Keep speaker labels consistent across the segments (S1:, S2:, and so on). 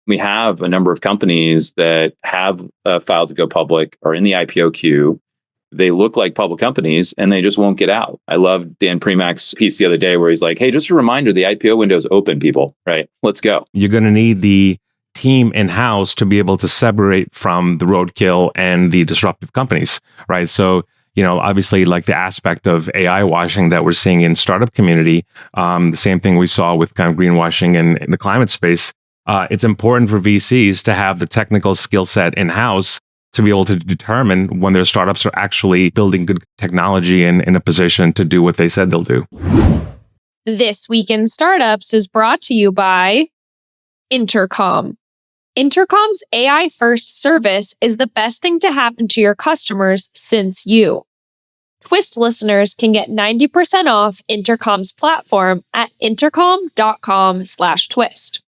S1: We have a number of companies that have filed to go public or in the IPO queue. They look like public companies and they just won't get out. I love Dan Premack's piece the other day where he's like, hey, just a reminder, the IPO window's open, people, right? Let's go.
S2: You're going to need the team in-house to be able to separate from the roadkill and the disruptive companies, right? So, obviously like the aspect of AI washing that we're seeing in startup community, the same thing we saw with kind of greenwashing in the climate space. It's important for VCs to have the technical skill set in-house to be able to determine when their startups are actually building good technology and in a position to do what they said they'll do.
S3: This Week in Startups is brought to you by Intercom. Intercom's AI-first service is the best thing to happen to your customers since you. Twist listeners can get 90% off Intercom's platform at intercom.com/twist.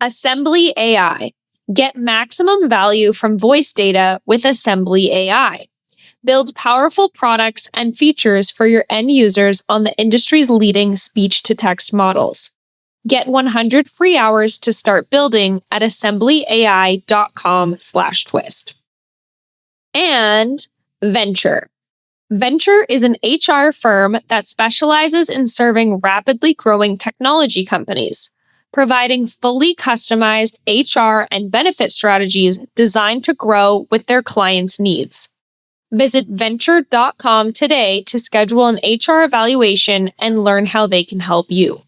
S3: AssemblyAI. Get maximum value from voice data with AssemblyAI. Build powerful products and features for your end users on the industry's leading speech-to-text models. Get 100 free hours to start building at assemblyai.com/twist. And Vensure. Vensure is an HR firm that specializes in serving rapidly growing technology companies, providing fully customized HR and benefit strategies designed to grow with their clients' needs. Visit Vensure.com today to schedule an HR evaluation and learn how they can help you.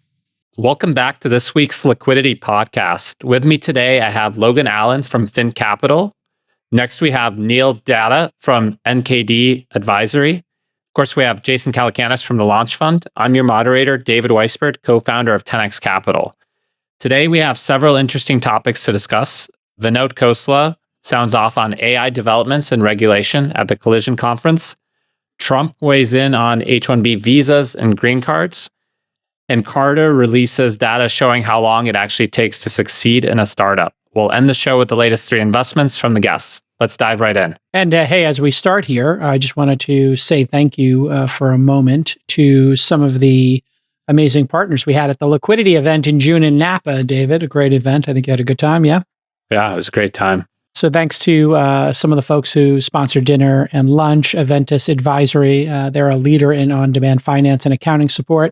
S4: Welcome back to this week's Liquidity Podcast. With me today, I have Logan Allin from Fin Capital. Next, we have Neil Datta from NKD Advisory. Of course, we have Jason Calacanis from the Launch Fund. I'm your moderator, David Weisburd, co-founder of 10x Capital. Today, we have several interesting topics to discuss. Vinod Khosla sounds off on AI developments and regulation at the Collision Conference. Trump weighs in on H-1B visas and green cards. And Carta releases data showing how long it actually takes to succeed in a startup. We'll end the show with the latest 3 investments from the guests. Let's dive right in.
S5: And hey, as we start here, I just wanted to say thank you for a moment to some of the amazing partners we had at the Liquidity event in June in Napa, David. A great event. I think you had a good time, yeah?
S4: Yeah, it was a great time.
S5: So thanks to some of the folks who sponsored dinner and lunch. Aventus Advisory, they're a leader in on-demand finance and accounting support.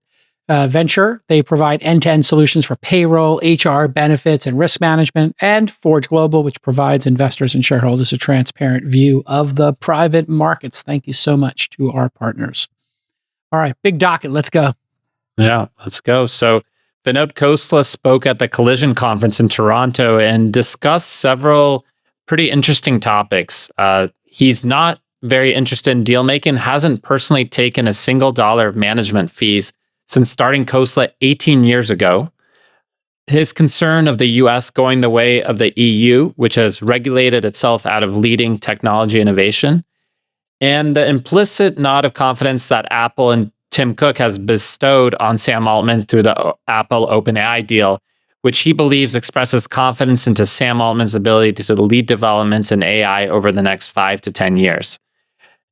S5: Vensure, they provide end-to-end solutions for payroll, HR, benefits, and risk management. And Forge Global, which provides investors and shareholders a transparent view of the private markets. Thank you so much to our partners. All right, big docket. Let's go.
S4: Yeah, let's go. So Vinod Khosla spoke at the Collision Conference in Toronto and discussed several pretty interesting topics. He's not very interested in deal making, hasn't personally taken a single dollar of management fees since starting Khosla 18 years ago. His concern of the US going the way of the EU, which has regulated itself out of leading technology innovation, and the implicit nod of confidence that Apple and Tim Cook has bestowed on Sam Altman through the Apple OpenAI deal, which he believes expresses confidence into Sam Altman's ability to lead developments in AI over the next 5 to 10 years.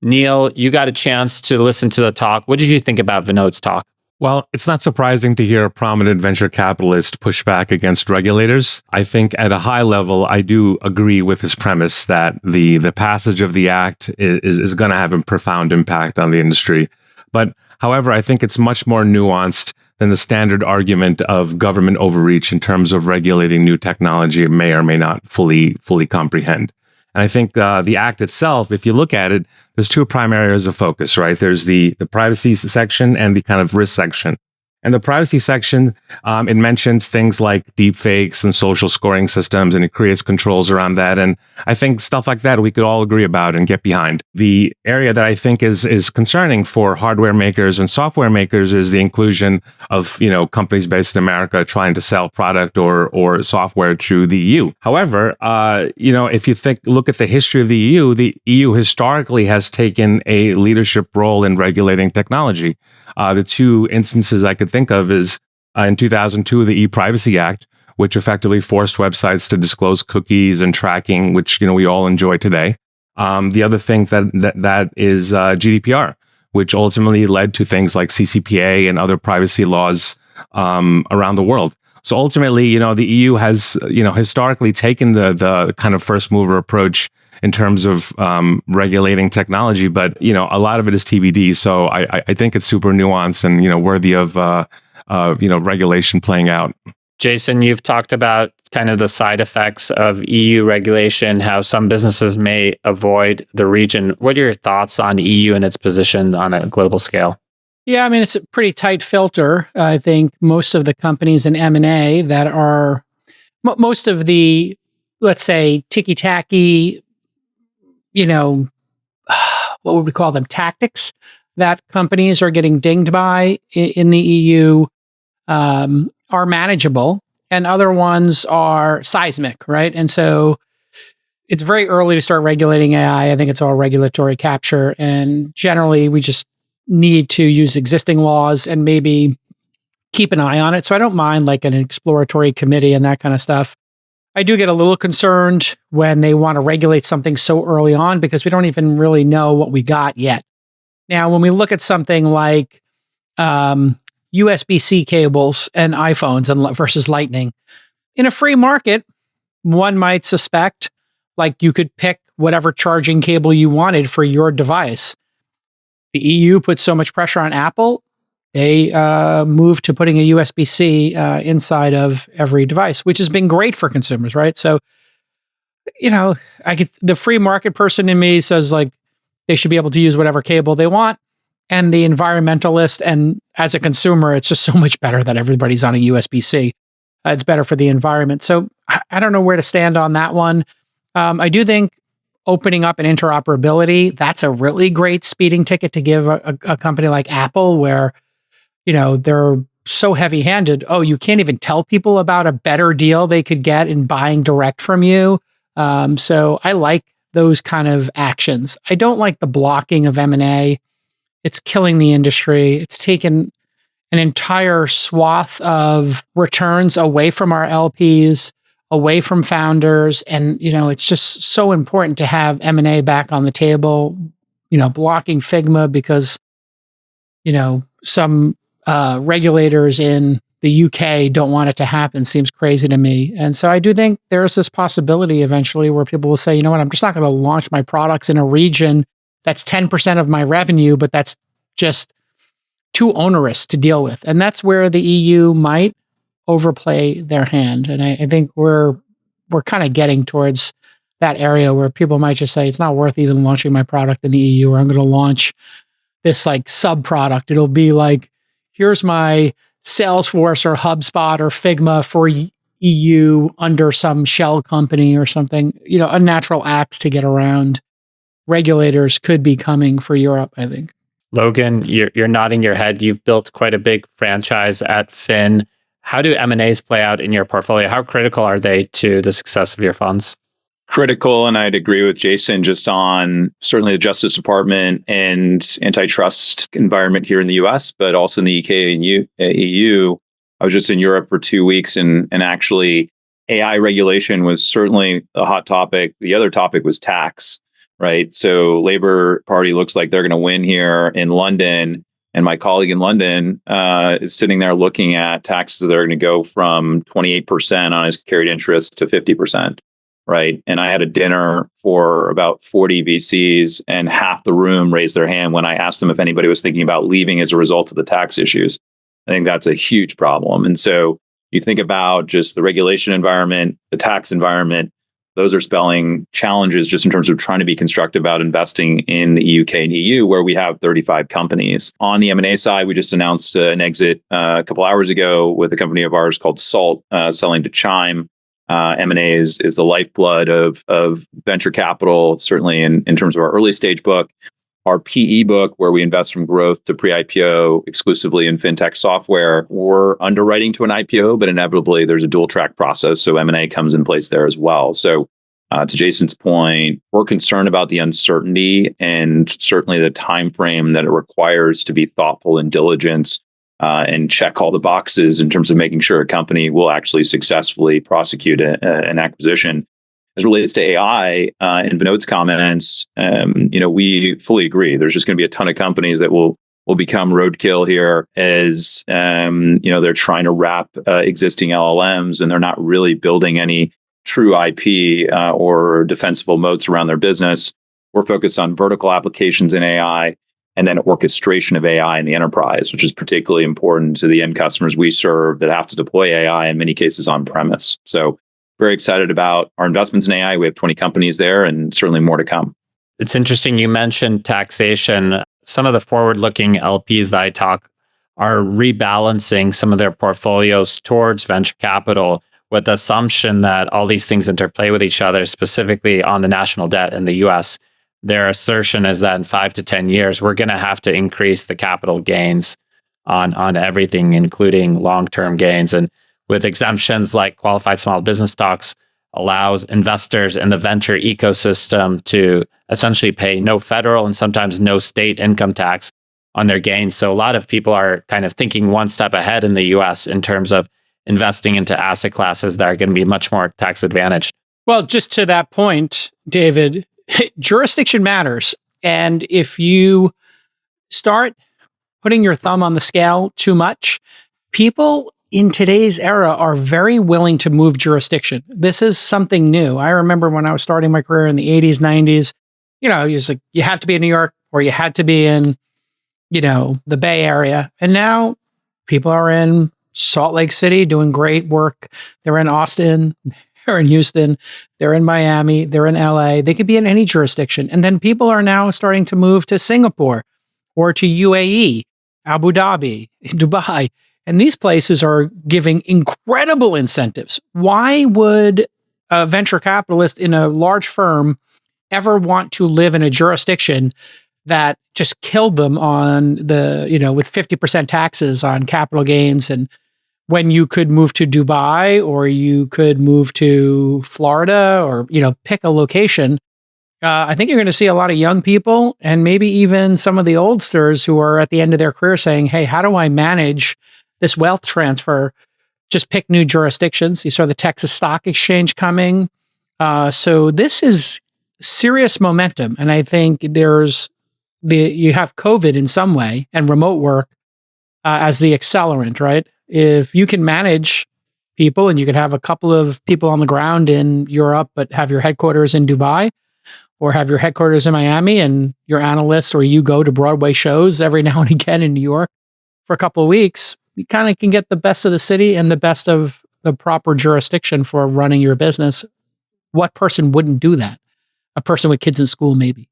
S4: Neil, you got a chance to listen to the talk. What did you think about Vinod's talk?
S2: Well, it's not surprising to hear a prominent venture capitalist push back against regulators. I think at a high level, I do agree with his premise that the passage of the act is going to have a profound impact on the industry. But however, I think it's much more nuanced than the standard argument of government overreach in terms of regulating new technology it may or may not fully comprehend. And I think the act itself, if you look at it, there's 2 primary areas of focus, right? There's the privacy section and the kind of risk section. And the privacy section, it mentions things like deepfakes and social scoring systems, and it creates controls around that. And I think stuff like that we could all agree about and get behind. The area that I think is concerning for hardware makers and software makers is the inclusion of, companies based in America trying to sell product or software to the EU. However, if you look at the history of the EU historically has taken a leadership role in regulating technology. The 2 instances I could think of is in 2002, the E-Privacy Act, which effectively forced websites to disclose cookies and tracking, which we all enjoy today. The other thing that is GDPR, which ultimately led to things like CCPA and other privacy laws around the world. So ultimately, the EU has, historically taken the kind of first mover approach in terms of regulating technology, but a lot of it is TBD. So I think it's super nuanced and worthy of regulation playing out.
S4: Jason, you've talked about kind of the side effects of EU regulation, how some businesses may avoid the region. What are your thoughts on EU and its position on a global scale?
S5: Yeah, I mean, it's a pretty tight filter. I think most of the companies in M&A that are, most of the, let's say, ticky-tacky, what would we call them, tactics that companies are getting dinged by in the EU are manageable, and other ones are seismic, right? And so it's very early to start regulating AI. I think it's all regulatory capture, and generally we just need to use existing laws and maybe keep an eye on it. So I don't mind like an exploratory committee and that kind of stuff. I do get a little concerned when they want to regulate something so early on because we don't even really know what we got yet. Now, when we look at something like USB-C cables and iPhones and versus Lightning, in a free market, one might suspect like you could pick whatever charging cable you wanted for your device. The EU put so much pressure on Apple, they moved to putting a USB-C inside of every device, which has been great for consumers, right? So, I get the free market person in me says like they should be able to use whatever cable they want. And the environmentalist, and as a consumer, it's just so much better that everybody's on a USB-C. It's better for the environment. So I don't know where to stand on that one. I do think opening up an interoperability, that's a really great speeding ticket to give a company like Apple where, they're so heavy-handed. Oh, you can't even tell people about a better deal they could get in buying direct from you. So I like those kind of actions. I don't like the blocking of M&A. It's killing the industry. It's taken an entire swath of returns away from our LPs, away from founders. And, it's just so important to have M&A back on the table, blocking Figma because, some regulators in the UK don't want it to happen seems crazy to me. And so I do think there's this possibility eventually where people will say, you know what, I'm just not going to launch my products in a region that's 10% of my revenue, but that's just too onerous to deal with. And that's where the EU might overplay their hand. And I think we're kind of getting towards that area where people might just say, it's not worth even launching my product in the EU, or I'm going to launch this like sub product. It'll be like, here's my Salesforce or HubSpot or Figma for EU under some shell company or something, unnatural acts to get around. Regulators could be coming for Europe, I think.
S4: Logan, you're nodding your head. You've built quite a big franchise at Fin. How do M&As play out in your portfolio? How critical are they to the success of your funds?
S1: Critical, and I'd agree with Jason just on certainly the Justice Department and antitrust environment here in the US, but also in the UK and EU. I was just in Europe for 2 weeks, and actually AI regulation was certainly a hot topic. The other topic was tax, right? So Labour Party looks like they're going to win here in London. And my colleague in London is sitting there looking at taxes that are going to go from 28% on his carried interest to 50%. Right. And I had a dinner for about 40 VCs, and half the room raised their hand when I asked them if anybody was thinking about leaving as a result of the tax issues. I think that's a huge problem. And so you think about just the regulation environment, the tax environment, those are spelling challenges just in terms of trying to be constructive about investing in the UK and EU, where we have 35 companies. On the M&A side, we just announced an exit a couple hours ago with a company of ours called Salt, selling to Chime. M&A is the lifeblood of venture capital, certainly in terms of our early stage book. Our PE book, where we invest from growth to pre-IPO exclusively in fintech software, we're underwriting to an IPO, but inevitably there's a dual track process. So M&A comes in place there as well. So to Jason's point, we're concerned about the uncertainty and certainly the time frame that it requires to be thoughtful and diligent and check all the boxes in terms of making sure a company will actually successfully prosecute an acquisition. As it relates to AI and Vinod's comments, we fully agree. There's just going to be a ton of companies that will will become roadkill here as they're trying to wrap existing LLMs, and they're not really building any true IP or defensible moats around their business. We're focused on vertical applications in AI and then orchestration of AI in the enterprise, which is particularly important to the end customers we serve that have to deploy AI in many cases on premise. So very excited about our investments in AI. We have 20 companies there and certainly more to come.
S4: It's interesting you mentioned taxation. Some of the forward-looking LPs that I talk are rebalancing some of their portfolios towards venture capital with the assumption that all these things interplay with each other, specifically on the national debt in the US. Their assertion is that in 5 to 10 years, we're going to have to increase the capital gains on everything, including long-term gains. And with exemptions like qualified small business stocks, allows investors in the venture ecosystem to essentially pay no federal and sometimes no state income tax on their gains. So a lot of people are kind of thinking one step ahead in the US in terms of investing into asset classes that are going to be much more tax advantaged.
S5: Well, just to that point, David, jurisdiction matters. And if you start putting your thumb on the scale too much, people in today's era are very willing to move jurisdiction. This is something new. I remember when I was starting my career in the 80s, 90s, you had to be in New York or you had to be in, the Bay Area. And now people are in Salt Lake City doing great work. They're in Austin, they're in Houston, they're in Miami, they're in LA. They could be in any jurisdiction. And then people are now starting to move to Singapore or to UAE, Abu Dhabi, Dubai. And these places are giving incredible incentives. Why would a venture capitalist in a large firm ever want to live in a jurisdiction that just killed them on with 50% taxes on capital gains? And when you could move to Dubai or you could move to Florida or, pick a location, I think you're going to see a lot of young people and maybe even some of the oldsters who are at the end of their career saying, hey, how do I manage this wealth transfer? Just pick new jurisdictions. You saw the Texas Stock Exchange coming. So this is serious momentum. And I think you have COVID in some way and remote work as the accelerant, right? If you can manage people and you could have a couple of people on the ground in Europe, but have your headquarters in Dubai or have your headquarters in Miami and your analysts or you go to Broadway shows every now and again in New York for a couple of weeks, you kind of can get the best of the city and the best of the proper jurisdiction for running your business. What person wouldn't do that? A person with kids in school, maybe.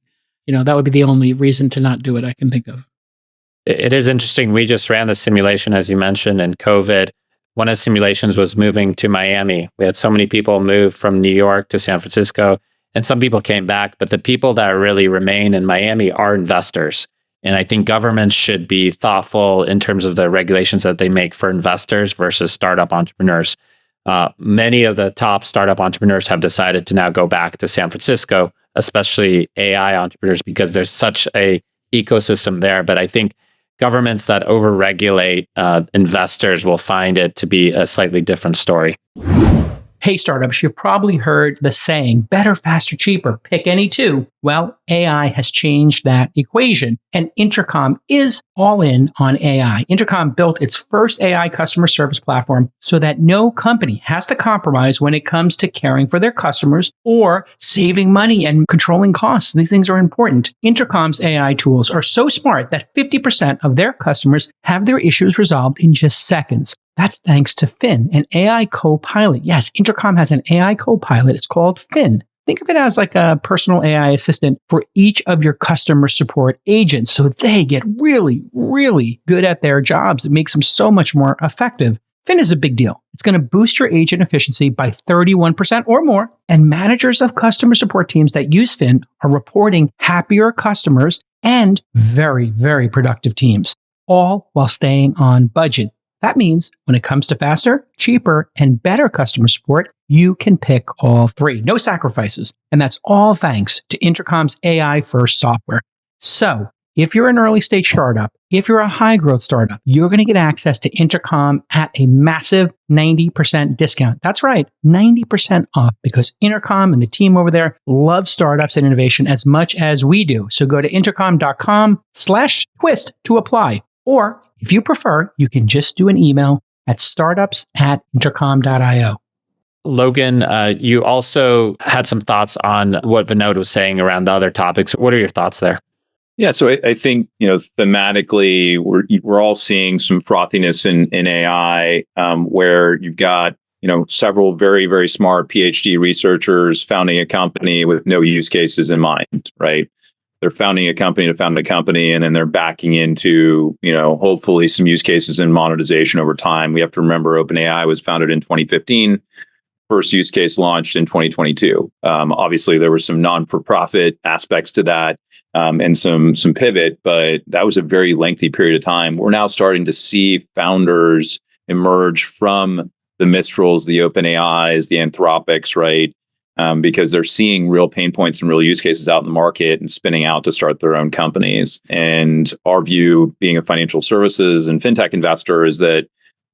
S5: That would be the only reason to not do it I can think of.
S4: It is interesting. We just ran the simulation, as you mentioned, in COVID. One of the simulations was moving to Miami. We had so many people move from New York to San Francisco, and some people came back, but the people that really remain in Miami are investors. And I think governments should be thoughtful in terms of the regulations that they make for investors versus startup entrepreneurs. Many of the top startup entrepreneurs have decided to now go back to San Francisco, especially AI entrepreneurs, because there's such a ecosystem there. But I think governments that overregulate investors will find it to be a slightly different story.
S5: Hey, startups, you've probably heard the saying, better, faster, cheaper, pick any two. Well, AI has changed that equation, and Intercom is all in on AI. Intercom built its first AI customer service platform so that no company has to compromise when it comes to caring for their customers or saving money and controlling costs. These things are important. Intercom's AI tools are so smart that 50% of their customers have their issues resolved in just seconds. That's thanks to Finn, an AI co-pilot. Yes, Intercom has an AI co-pilot. It's called Finn. Think of it as like a personal AI assistant for each of your customer support agents so they get really, really good at their jobs. It makes them so much more effective. Finn is a big deal. It's going to boost your agent efficiency by 31% or more, and managers of customer support teams that use Finn are reporting happier customers and very, very productive teams, all while staying on budget. That means when it comes to faster, cheaper, and better customer support, you can pick all three. No sacrifices. And that's all thanks to Intercom's AI-first software. So if you're an early stage startup, if you're a high growth startup, you're going to get access to Intercom at a massive 90% discount. That's right, 90% off, because Intercom and the team over there love startups and innovation as much as we do. So go to intercom.com/twist to apply. Or if you prefer, you can just do an email at startups@intercom.io.
S4: Logan, you also had some thoughts on what Vinod was saying around the other topics. What are your thoughts there?
S1: Yeah, so I think thematically we're all seeing some frothiness in AI, where you've got several very, very smart PhD researchers founding a company with no use cases in mind, right? They're founding a company to found a company, and then they're backing into hopefully some use cases and monetization over time. We have to remember OpenAI was founded in 2015. First use case launched in 2022. Obviously, there were some non-for-profit aspects to that, and some pivot, but that was a very lengthy period of time. We're now starting to see founders emerge from the Mistrals, the OpenAIs, the Anthropics, right? Because they're seeing real pain points and real use cases out in the market and spinning out to start their own companies. And our view, being a financial services and fintech investor, is that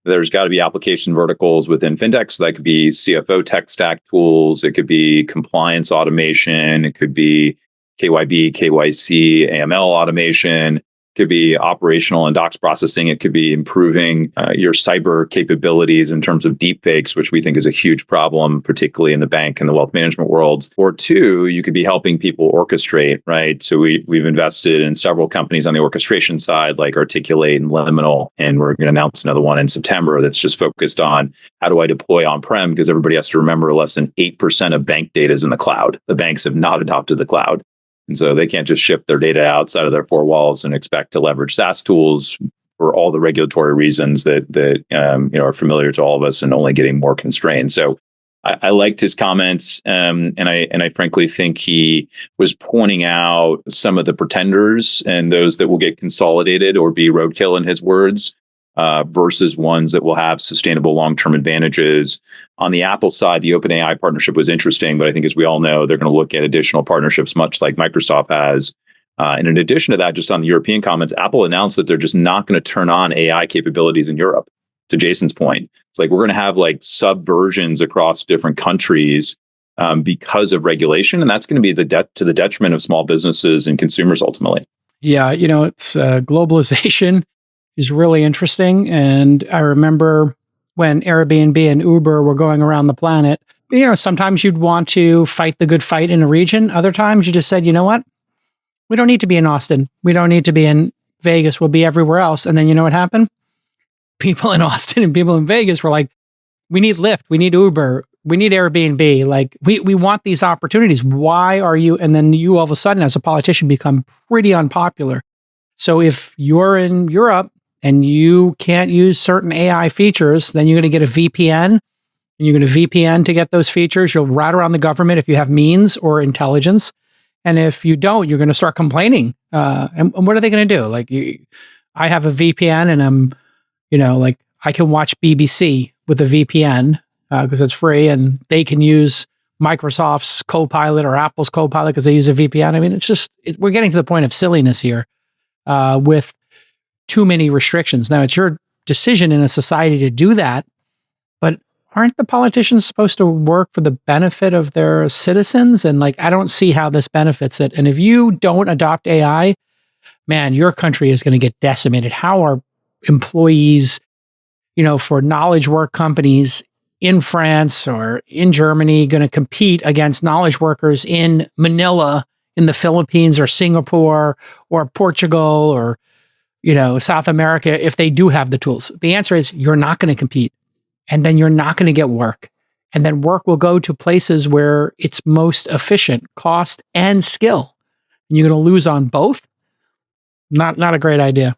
S1: there's got to be application verticals within fintech. So that could be CFO tech stack tools. It could be compliance automation. It could be KYB, KYC, AML automation. It could be operational and docs processing. It could be improving your cyber capabilities in terms of deepfakes, which we think is a huge problem, particularly in the bank and the wealth management worlds. Or two, you could be helping people orchestrate, right? So we've invested in several companies on the orchestration side, like Articulate and Liminal, and we're going to announce another one in September that's just focused on how do I deploy on-prem, because everybody has to remember less than 8% of bank data is in the cloud. The banks have not adopted the cloud. And so they can't just ship their data outside of their four walls and expect to leverage SaaS tools for all the regulatory reasons that are familiar to all of us and only getting more constrained. So I liked his comments, and I frankly think he was pointing out some of the pretenders and those that will get consolidated or be roadkill, in his words, versus ones that will have sustainable long-term advantages. On the Apple side, the OpenAI partnership was interesting, but I think, as we all know, they're going to look at additional partnerships, much like Microsoft has. And in addition to that, just on the European comments, Apple announced that they're just not going to turn on AI capabilities in Europe. To Jason's point, it's like we're going to have like subversions across different countries because of regulation, and that's going to be to the detriment of small businesses and consumers ultimately. Yeah,
S5: it's globalization is really interesting, and I remember when Airbnb and Uber were going around the planet, sometimes you'd want to fight the good fight in a region. Other times you just said, you know what? We don't need to be in Austin. We don't need to be in Vegas. We'll be everywhere else. And then you know what happened? People in Austin and people in Vegas were like, we need Lyft. We need Uber. We need Airbnb. Like, we want these opportunities. Why are you? And then you all of a sudden, as a politician, become pretty unpopular. So if you're in Europe and you can't use certain AI features, then you're going to get a VPN, and you're going to VPN to get those features. You'll route around the government if you have means or intelligence. And if you don't, you're going to start complaining. And what are they going to do? Like, I have a VPN, and I'm, I can watch BBC with a VPN because it's free, and they can use Microsoft's Copilot or Apple's Copilot because they use a VPN. I mean, it's just, we're getting to the point of silliness here with too many restrictions. Now, it's your decision in a society to do that, but aren't the politicians supposed to work for the benefit of their citizens? And I don't see how this benefits it. And if you don't adopt AI, man, your country is going to get decimated. How are employees, for knowledge work companies in France or in Germany going to compete against knowledge workers in Manila, in the Philippines or Singapore or Portugal or South America, if they do have the tools? The answer is you're not going to compete, and then you're not going to get work. And then work will go to places where it's most efficient, cost and skill. And you're going to lose on both. Not a great idea.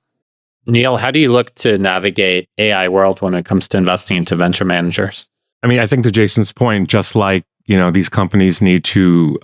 S4: Neil, how do you look to navigate AI world when it comes to investing into venture managers?
S2: I mean, I think to Jason's point, just like these companies need to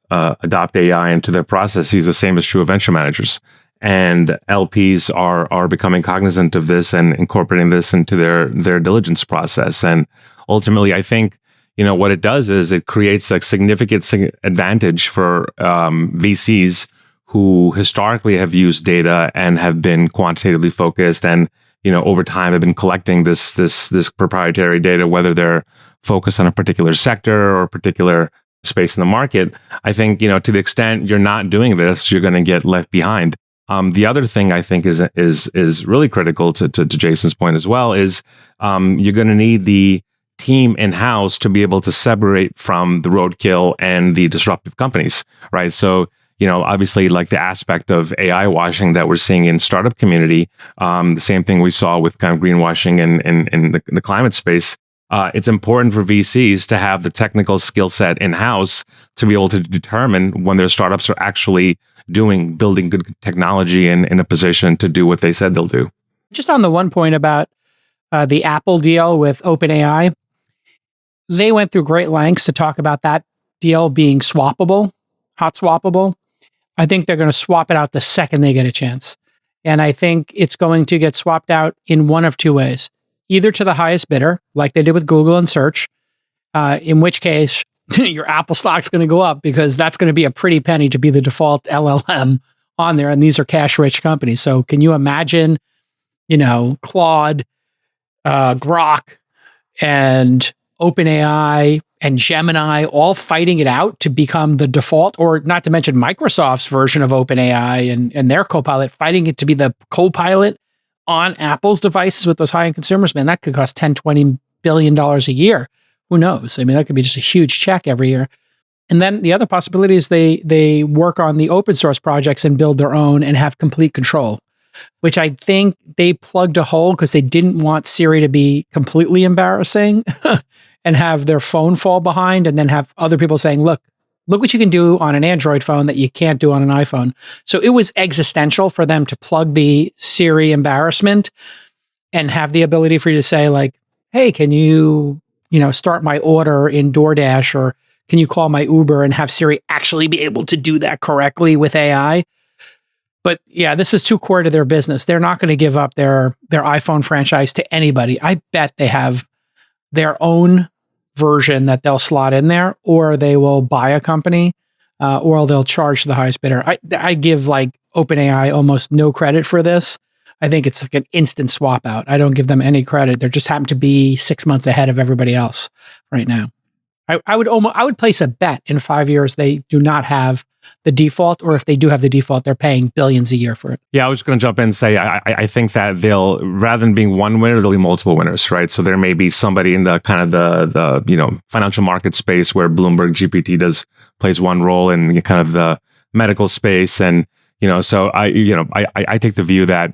S2: adopt AI into their processes, the same is true of venture managers. And LPs are becoming cognizant of this and incorporating this into their diligence process. And ultimately, I think what it does is it creates a significant advantage for VCs who historically have used data and have been quantitatively focused and, over time have been collecting this proprietary data, whether they're focused on a particular sector or a particular space in the market. I think, to the extent you're not doing this, you're going to get left behind. The other thing I think is really critical to Jason's point as well is you're going to need the team in-house to be able to separate from the roadkill and the disruptive companies, right? So, obviously, like the aspect of AI washing that we're seeing in startup community, the same thing we saw with kind of greenwashing in the climate space. It's important for VCs to have the technical skill set in-house to be able to determine when their startups are actually building good technology and in a position to do what they said they'll do.
S5: Just on the one point about the Apple deal with OpenAI, they went through great lengths to talk about that deal being swappable, hot swappable. I think they're going to swap it out the second they get a chance. And I think it's going to get swapped out in one of two ways. Either to the highest bidder, like they did with Google and search, in which case your Apple stock's going to go up because that's going to be a pretty penny to be the default LLM on there. And these are cash-rich companies. So can you imagine, Claude, Grok, and OpenAI and Gemini all fighting it out to become the default, or not to mention Microsoft's version of OpenAI and their Copilot fighting it to be the Copilot on Apple's devices with those high-end consumers? Man, that could cost $10, $20 billion a year. Who knows? I mean, that could be just a huge check every year. And then the other possibility is they work on the open source projects and build their own and have complete control, which I think they plugged a hole because they didn't want Siri to be completely embarrassing and have their phone fall behind and then have other people saying, look what you can do on an Android phone that you can't do on an iPhone. So it was existential for them to plug the Siri embarrassment and have the ability for you to say like, hey, can you, start my order in DoorDash, or can you call my Uber, and have Siri actually be able to do that correctly with AI? But yeah, this is too core to their business. They're not going to give up their iPhone franchise to anybody. I bet they have their own version that they'll slot in there, or they will buy a company, or they'll charge the highest bidder. I give like OpenAI almost no credit for this. I think it's like an instant swap out. I don't give them any credit. They just happen to be 6 months ahead of everybody else right now. I would place a bet in 5 years they do not have the default, or if they do have the default, they're paying billions a year for it.
S2: Yeah, I was going to jump in and say, I think that they'll, rather than being one winner, there'll be multiple winners, right? So there may be somebody in the kind of the financial market space where Bloomberg GPT plays one role in kind of the medical space. And, so I take the view that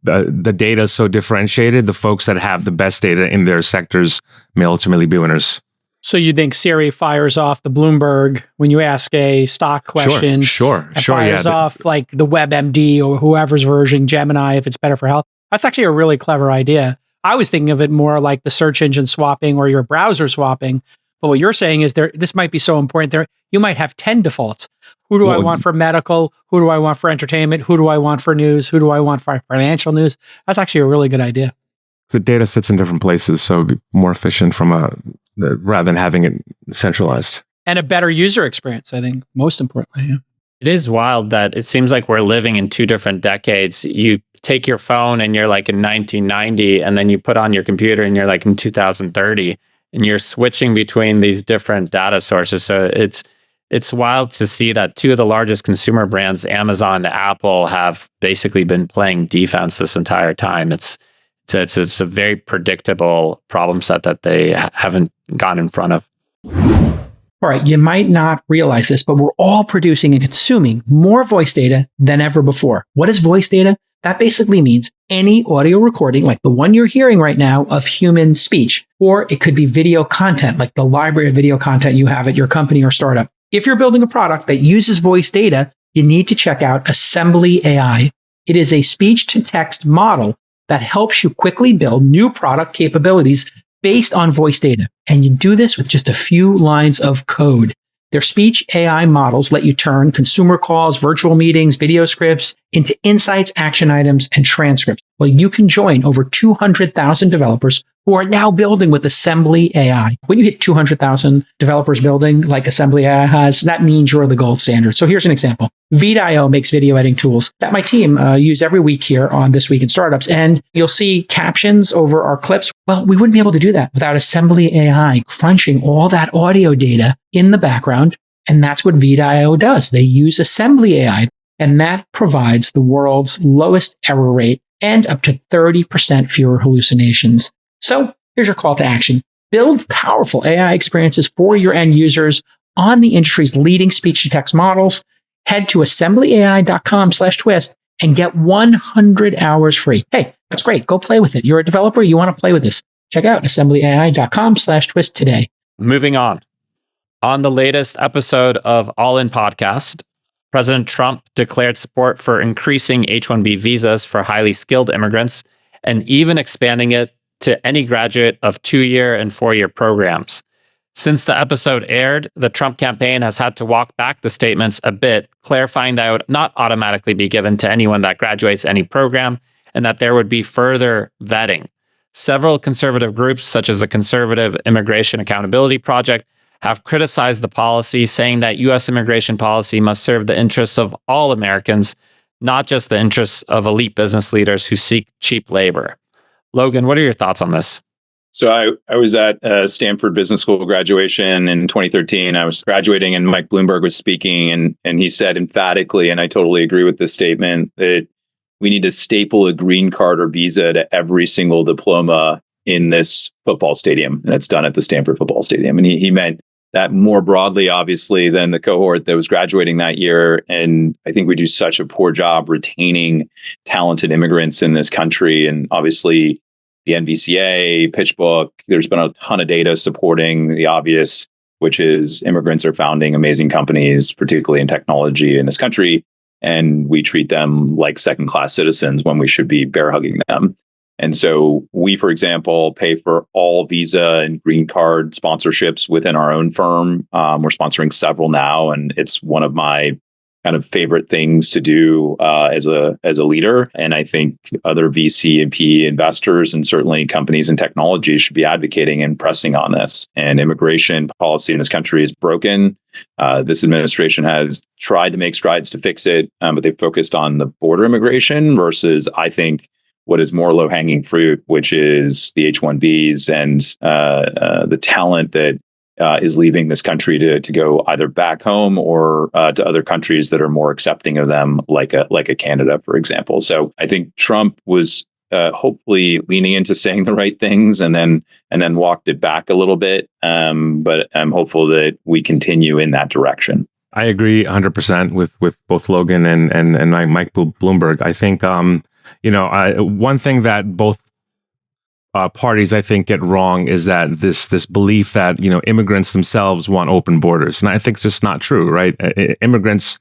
S2: the data is so differentiated, the folks that have the best data in their sectors may ultimately be winners.
S5: So you think Siri fires off the Bloomberg when you ask a stock question?
S2: Sure.
S5: Fires off like the WebMD or whoever's version, Gemini, if it's better for health. That's actually a really clever idea. I was thinking of it more like the search engine swapping or your browser swapping. But what you're saying is this might be so important. You might have 10 defaults. Who do I want for medical? Who do I want for entertainment? Who do I want for news? Who do I want for financial news? That's actually a really good idea.
S2: The data sits in different places, so it'd be more efficient rather than having it centralized.
S5: And a better user experience, I think, most importantly. Yeah.
S4: It is wild that it seems like we're living in two different decades. You take your phone and you're like in 1990, and then you put on your computer and you're like in 2030, and you're switching between these different data sources. So it's wild to see that two of the largest consumer brands, Amazon and Apple, have basically been playing defense this entire time. It's a very predictable problem set that they haven't gone in front of.
S5: All right, you might not realize this, but we're all producing and consuming more voice data than ever before. What is voice data? That basically means any audio recording, like the one you're hearing right now, of human speech. Or it could be video content, like the library of video content you have at your company or startup. If you're building a product that uses voice data, you need to check out AssemblyAI. It is a speech-to-text model that helps you quickly build new product capabilities based on voice data. And you do this with just a few lines of code. Their speech AI models let you turn consumer calls, virtual meetings, video scripts into insights, action items, and transcripts. Well, you can join over 200,000 developers who are now building with AssemblyAI. When you hit 200,000 developers building like AssemblyAI has, that means you're the gold standard. So here's an example. Vido makes video editing tools that my team use every week here on This Week in Startups. And you'll see captions over our clips. Well, we wouldn't be able to do that without AssemblyAI crunching all that audio data in the background. And that's what Vido does. They use AssemblyAI, and that provides the world's lowest error rate and up to 30% fewer hallucinations. So here's your call to action. Build powerful AI experiences for your end users on the industry's leading speech-to-text models. Head to assemblyai.com/twist and get 100 hours free. Hey, that's great. Go play with it. You're a developer. You want to play with this. Check out assemblyai.com/twist today.
S4: Moving on. On the latest episode of Allin podcast, President Trump declared support for increasing H-1B visas for highly skilled immigrants and even expanding it to any graduate of 2-year and 4-year programs. Since the episode aired, the Trump campaign has had to walk back the statements a bit, clarifying that it would not automatically be given to anyone that graduates any program and that there would be further vetting. Several conservative groups, such as the Conservative Immigration Accountability Project, have criticized the policy, saying that U.S. immigration policy must serve the interests of all Americans, not just the interests of elite business leaders who seek cheap labor. Logan, what are your thoughts on this?
S1: So I was at Stanford Business School graduation in 2013. I was graduating and Mike Bloomberg was speaking and he said emphatically, and I totally agree with this statement, that we need to staple a green card or visa to every single diploma in this football stadium. And it's done at the Stanford football stadium. And he meant that more broadly, obviously, than the cohort that was graduating that year. And I think we do such a poor job retaining talented immigrants in this country. And obviously, the NVCA, PitchBook, there's been a ton of data supporting the obvious, which is immigrants are founding amazing companies, particularly in technology in this country. And we treat them like second-class citizens when we should be bear hugging them. And so we, for example, pay for all visa and green card sponsorships within our own firm. We're sponsoring several now, and it's one of my kind of favorite things to do as a leader. And I think other VC and PE investors and certainly companies in technology should be advocating and pressing on this. And immigration policy in this country is broken. This administration has tried to make strides to fix it, but they've focused on the border immigration versus, I think, what is more low-hanging fruit, which is the H-1Bs and the talent that is leaving this country to go either back home or to other countries that are more accepting of them, like a Canada, for example. So I think Trump was hopefully leaning into saying the right things and then walked it back a little bit. But I'm hopeful that we continue in that direction.
S2: I agree 100% with both Logan and Mike Bloomberg. I think one thing that both parties, I think, get wrong is that this belief that immigrants themselves want open borders, and I think it's just not true, right? Immigrants,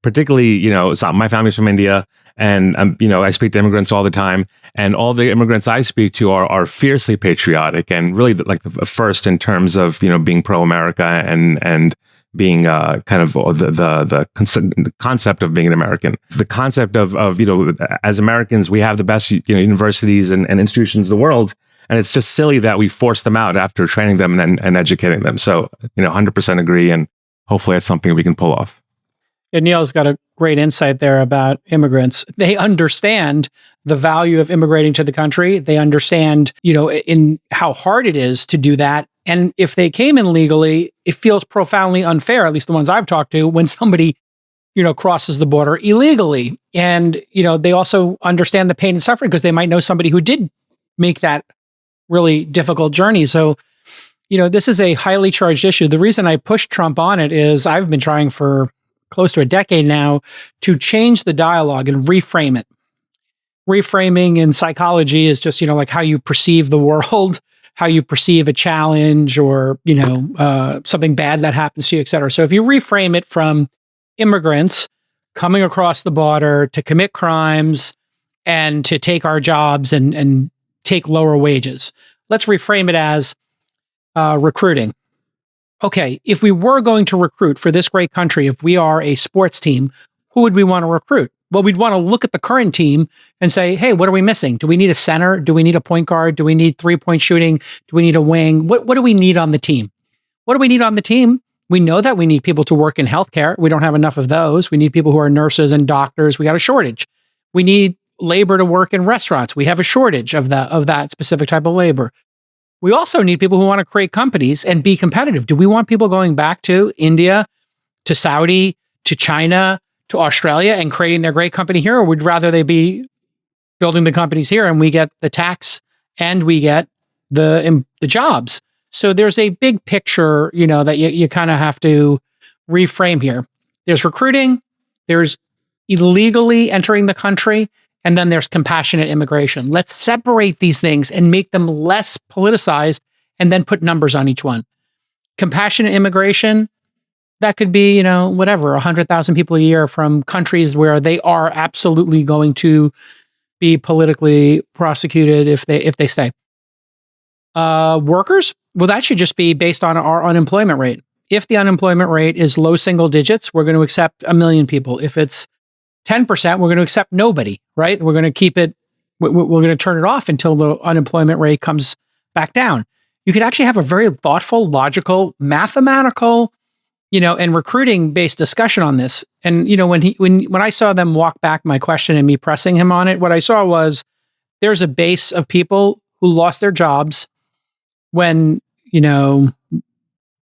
S2: particularly, my family's from India, and I speak to immigrants all the time, and all the immigrants I speak to are fiercely patriotic and really like the first in terms of being pro-America and being kind of the concept of being an American, the concept of as Americans we have the best universities and institutions in the world, and it's just silly that we force them out after training them and educating them. So 100% agree, and hopefully that's something we can pull off.
S5: And Neil's got a great insight there about immigrants. They understand the value of immigrating to the country. They understand, in how hard it is to do that. And if they came in legally, it feels profoundly unfair, at least the ones I've talked to, when somebody, crosses the border illegally. And, they also understand the pain and suffering because they might know somebody who did make that really difficult journey. So, this is a highly charged issue. The reason I pushed Trump on it is I've been trying for close to a decade now to change the dialogue and reframe it. Reframing in psychology is just, like how you perceive the world, how you perceive a challenge or, something bad that happens to you, et cetera. So if you reframe it from immigrants coming across the border to commit crimes and to take our jobs and take lower wages, let's reframe it as recruiting. Okay, if we were going to recruit for this great country, if we are a sports team, who would we want to recruit? Well, we'd want to look at the current team and say, hey, what are we missing? Do we need a center? Do we need a point guard? Do we need 3-point shooting? Do we need a wing? What do we need on the team? What do we need on the team? We know that we need people to work in healthcare. We don't have enough of those. We need people who are nurses and doctors. We got a shortage. We need labor to work in restaurants. We have a shortage of that specific type of labor. We also need people who want to create companies and be competitive. Do we want people going back to India, to Saudi, to China, to Australia and creating their great company here? Or would rather they be building the companies here and we get the tax and we get the jobs? So there's a big picture, that you kind of have to reframe here. There's recruiting, there's illegally entering the country, and then there's compassionate immigration. Let's separate these things and make them less politicized and then put numbers on each one. Compassionate immigration, that could be, 100,000 people a year from countries where they are absolutely going to be politically prosecuted if they stay. Workers, well, that should just be based on our unemployment rate. If the unemployment rate is low single digits, we're going to accept 1 million people. If it's 10%, we're going to accept nobody, right? We're going to keep it, we're going to turn it off until the unemployment rate comes back down. You could actually have a very thoughtful, logical, mathematical, and recruiting-based discussion on this. And, when I saw them walk back my question and me pressing him on it, what I saw was there's a base of people who lost their jobs when,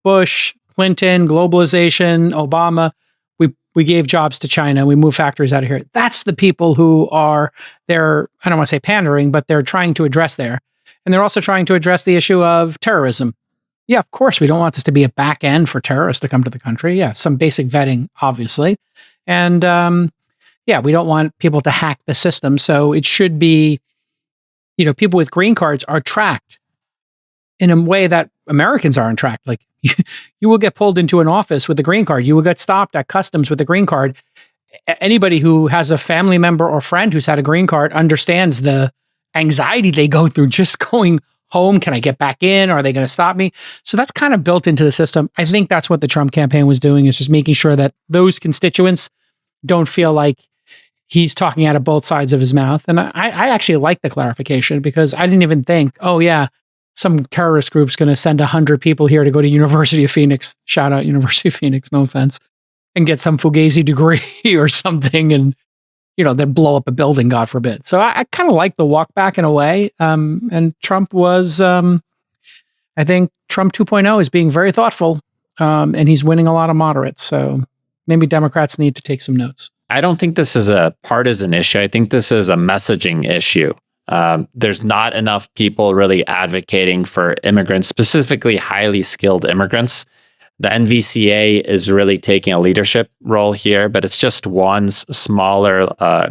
S5: Bush, Clinton, globalization, Obama, we gave jobs to China, we moved factories out of here. That's the people who they're, I don't want to say pandering, but they're trying to address there. And they're also trying to address the issue of terrorism. Yeah, of course, we don't want this to be a back end for terrorists to come to the country. Yeah, some basic vetting, obviously. And we don't want people to hack the system. So it should be, people with green cards are tracked in a way that Americans aren't tracked. Like you will get pulled into an office with a green card. You will get stopped at customs with a green card. Anybody who has a family member or friend who's had a green card understands the anxiety they go through just going home. Can I get back in? Are they going to stop me? So that's kind of built into the system. I think that's what the Trump campaign was doing, is just making sure that those constituents don't feel like he's talking out of both sides of his mouth. And I actually like the clarification, because I didn't even think, oh yeah, some terrorist group's going to send 100 people here to go to University of Phoenix. Shout out University of Phoenix, no offense, and get some Fugazi degree or something. And then blow up a building, God forbid. So I kind of like the walk back in a way. And Trump was, I think Trump 2.0 is being very thoughtful, and he's winning a lot of moderates. So maybe Democrats need to take some notes.
S4: I don't think this is a partisan issue. I think this is a messaging issue. There's not enough people really advocating for immigrants, specifically highly skilled immigrants. The NVCA is really taking a leadership role here, but it's just one smaller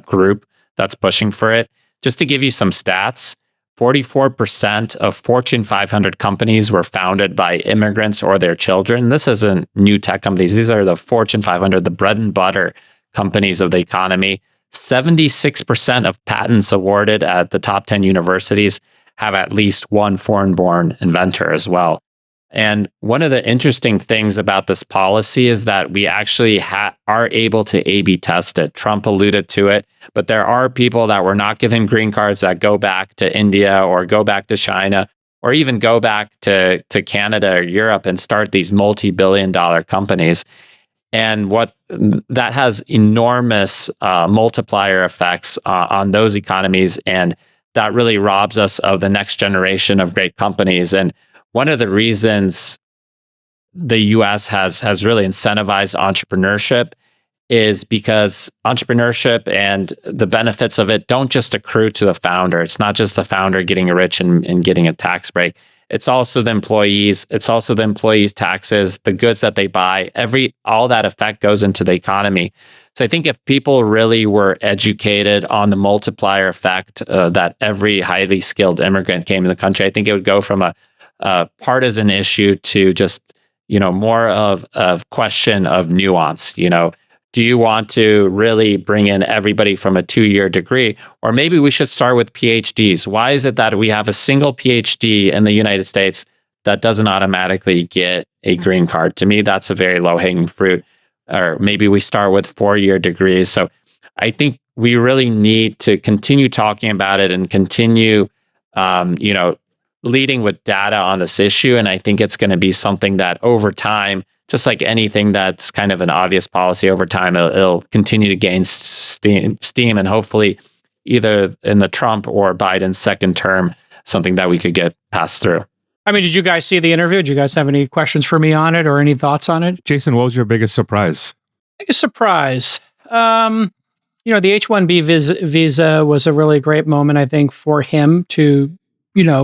S4: group that's pushing for it. Just to give you some stats, 44% of Fortune 500 companies were founded by immigrants or their children. This isn't new tech companies. These are the Fortune 500, the bread and butter companies of the economy. 76% of patents awarded at the top 10 universities have at least one foreign-born inventor as well. And one of the interesting things about this policy is that we actually are able to A/B test it. Trump alluded to it, but there are people that were not given green cards that go back to India or go back to China or even go back to Canada or Europe and start these multi-billion-dollar companies. And what that has enormous multiplier effects on those economies, and that really robs us of the next generation of great companies. And one of the reasons the US has really incentivized entrepreneurship is because entrepreneurship and the benefits of it don't just accrue to the founder. It's not just the founder getting rich and getting a tax break. It's also the employees. It's also the employees' taxes, the goods that they buy. All that effect goes into the economy. So I think if people really were educated on the multiplier effect that every highly skilled immigrant came to the country, I think it would go from a partisan issue to just more of question of nuance. Do you want to really bring in everybody from a 2-year degree? Or maybe we should start with PhDs. Why is it that we have a single PhD in the United States that doesn't automatically get a green card? To me, that's a very low-hanging fruit. Or maybe we start with 4-year degrees. So I think we really need to continue talking about it and continue, leading with data on this issue. And I think it's going to be something that over time, just like anything that's kind of an obvious policy over time, it'll continue to gain steam and hopefully either in the Trump or Biden second term, something that we could get passed through.
S5: I mean, did you guys see the interview? Did you guys have any questions for me on it or any thoughts on it?
S2: Jason, what was your biggest surprise?
S5: Biggest surprise. The H-1B visa was a really great moment, I think, for him to,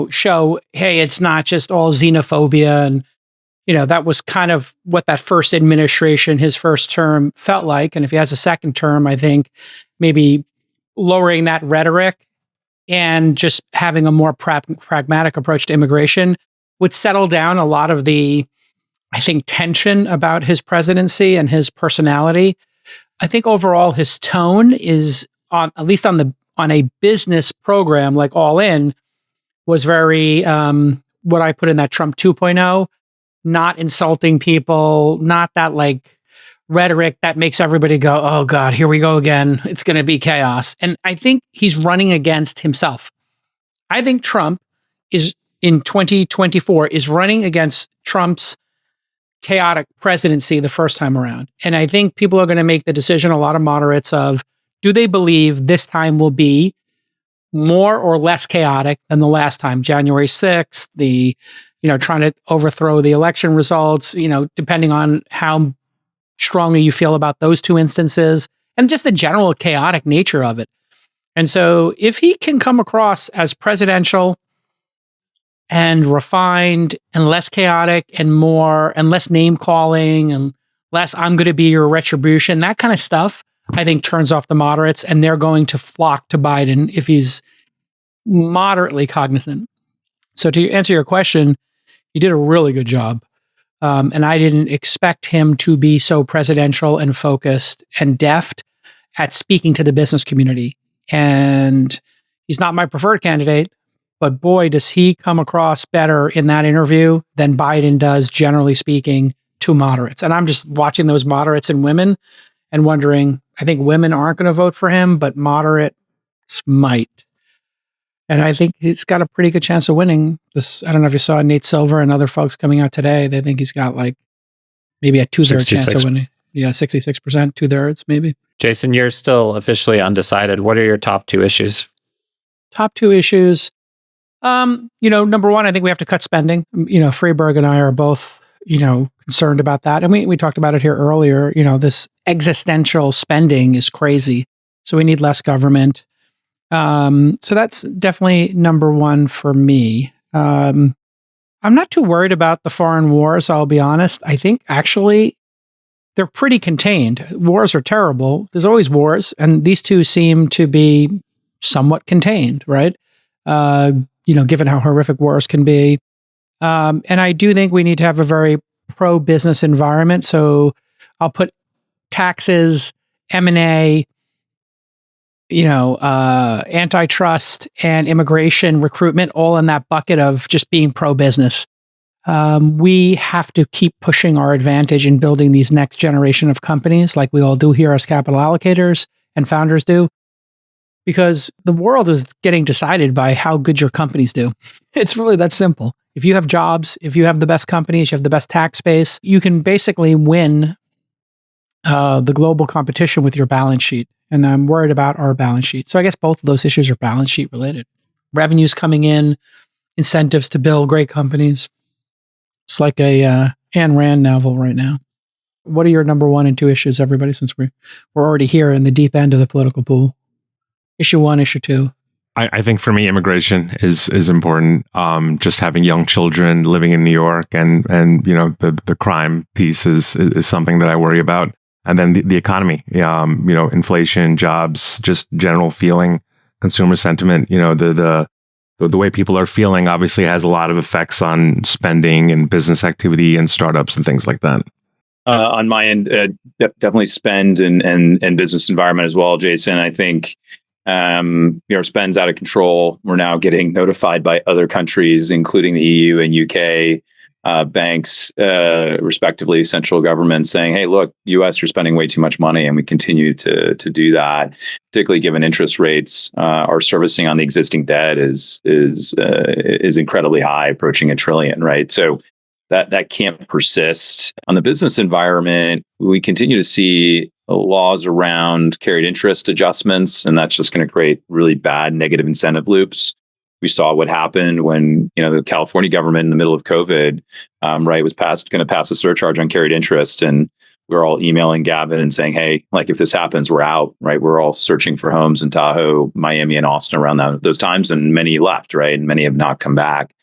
S5: show, hey, it's not just all xenophobia. And, that was kind of what that first administration, his first term felt like. And if he has a second term, I think maybe lowering that rhetoric and just having a more pragmatic approach to immigration would settle down a lot of the, I think, tension about his presidency and his personality. I think overall his tone is at least on a business program like Allin was very what I put in that Trump 2.0, not insulting people, not that like rhetoric that makes everybody go, oh God, here we go again. It's going to be chaos. And I think he's running against himself. I think Trump is in 2024 is running against Trump's chaotic presidency the first time around. And I think people are going to make the decision, a lot of moderates, of do they believe this time will be more or less chaotic than the last time, January 6th, trying to overthrow the election results, depending on how strongly you feel about those two instances and just the general chaotic nature of it. And so if he can come across as presidential and refined and less chaotic and less name calling and less I'm going to be your retribution, that kind of stuff, I think turns off the moderates and they're going to flock to Biden if he's moderately cognizant. So to answer your question, he did a really good job. And I didn't expect him to be so presidential and focused and deft at speaking to the business community. And he's not my preferred candidate, but boy, does he come across better in that interview than Biden does, generally speaking, to moderates. And I'm just watching those moderates and women and wondering, I think women aren't going to vote for him, but moderates might. And I think he's got a pretty good chance of winning this. I don't know if you saw Nate Silver and other folks coming out today. They think he's got like maybe a 2/3 chance of winning. Yeah, 66%, 2/3 maybe.
S4: Jason, you're still officially undecided. What are your top two issues?
S5: Top two issues. Number one, I think we have to cut spending. Freeberg and I are both, concerned about that. And we talked about it here earlier. This existential spending is crazy. So we need less government. So that's definitely number one for me. I'm not too worried about the foreign wars, I'll be honest. I think actually they're pretty contained. Wars are terrible. There's always wars. And these two seem to be somewhat contained, right? Given how horrific wars can be. And I do think we need to have a very pro-business environment. So I'll put taxes, M&A, antitrust and immigration recruitment all in that bucket of just being pro-business. We have to keep pushing our advantage in building these next generation of companies like we all do here as capital allocators and founders do. Because the world is getting decided by how good your companies do. It's really that simple. If you have jobs, if you have the best companies, you have the best tax base, you can basically win the global competition with your balance sheet. And I'm worried about our balance sheet. So I guess both of those issues are balance sheet related. Revenues coming in, incentives to build great companies. It's like a Ayn Rand novel right now. What are your number one and two issues, everybody, since we're already here in the deep end of the political pool? Issue one, issue two.
S2: I think for me, immigration is important. Just having young children living in New York and the crime piece is something that I worry about. And then the economy, inflation, jobs, just general feeling, consumer sentiment, the way people are feeling obviously has a lot of effects on spending and business activity and startups and things like that.
S1: On my end, definitely spend and business environment as well, Jason. I think spend's out of control. We're now getting notified by other countries, including the EU and UK, banks, respectively, central government saying, hey, look, US, you're spending way too much money, and we continue to do that, particularly given interest rates. Our servicing on the existing debt is incredibly high, approaching $1 trillion, right? So that can't persist. On the business environment, we continue to see laws around carried interest adjustments, and that's just going to create really bad negative incentive loops. We saw what happened when the California government in the middle of COVID, was going to pass a surcharge on carried interest, and we were all emailing Gavin and saying, "Hey, like if this happens, we're out." Right? We're all searching for homes in Tahoe, Miami, and Austin around those times, and many left. Right, and many have not come back.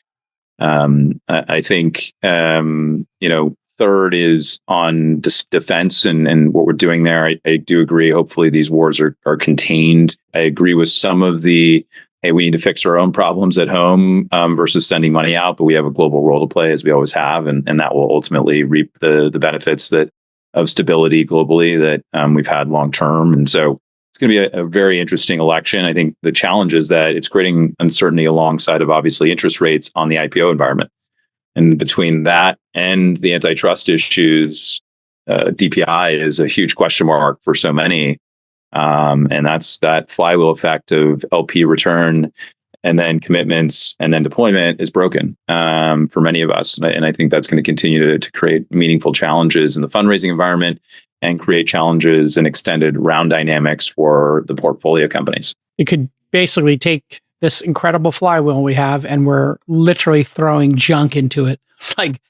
S1: I think third is on defense and what we're doing there. I do agree. Hopefully, these wars are contained. I agree with some of the, hey, we need to fix our own problems at home versus sending money out, but we have a global role to play, as we always have, and that will ultimately reap the benefits of stability globally that we've had long term. And so it's going to be a very interesting election. I think the challenge is that it's creating uncertainty alongside of obviously interest rates on the IPO environment. And between that and the antitrust issues, DPI is a huge question mark for so many. And that's that flywheel effect of LP return and then commitments and then deployment is broken for many of us. And I think that's going to continue to create meaningful challenges in the fundraising environment and create challenges and extended round dynamics for the portfolio companies.
S5: It could basically take this incredible flywheel we have, and we're literally throwing junk into it. It's like,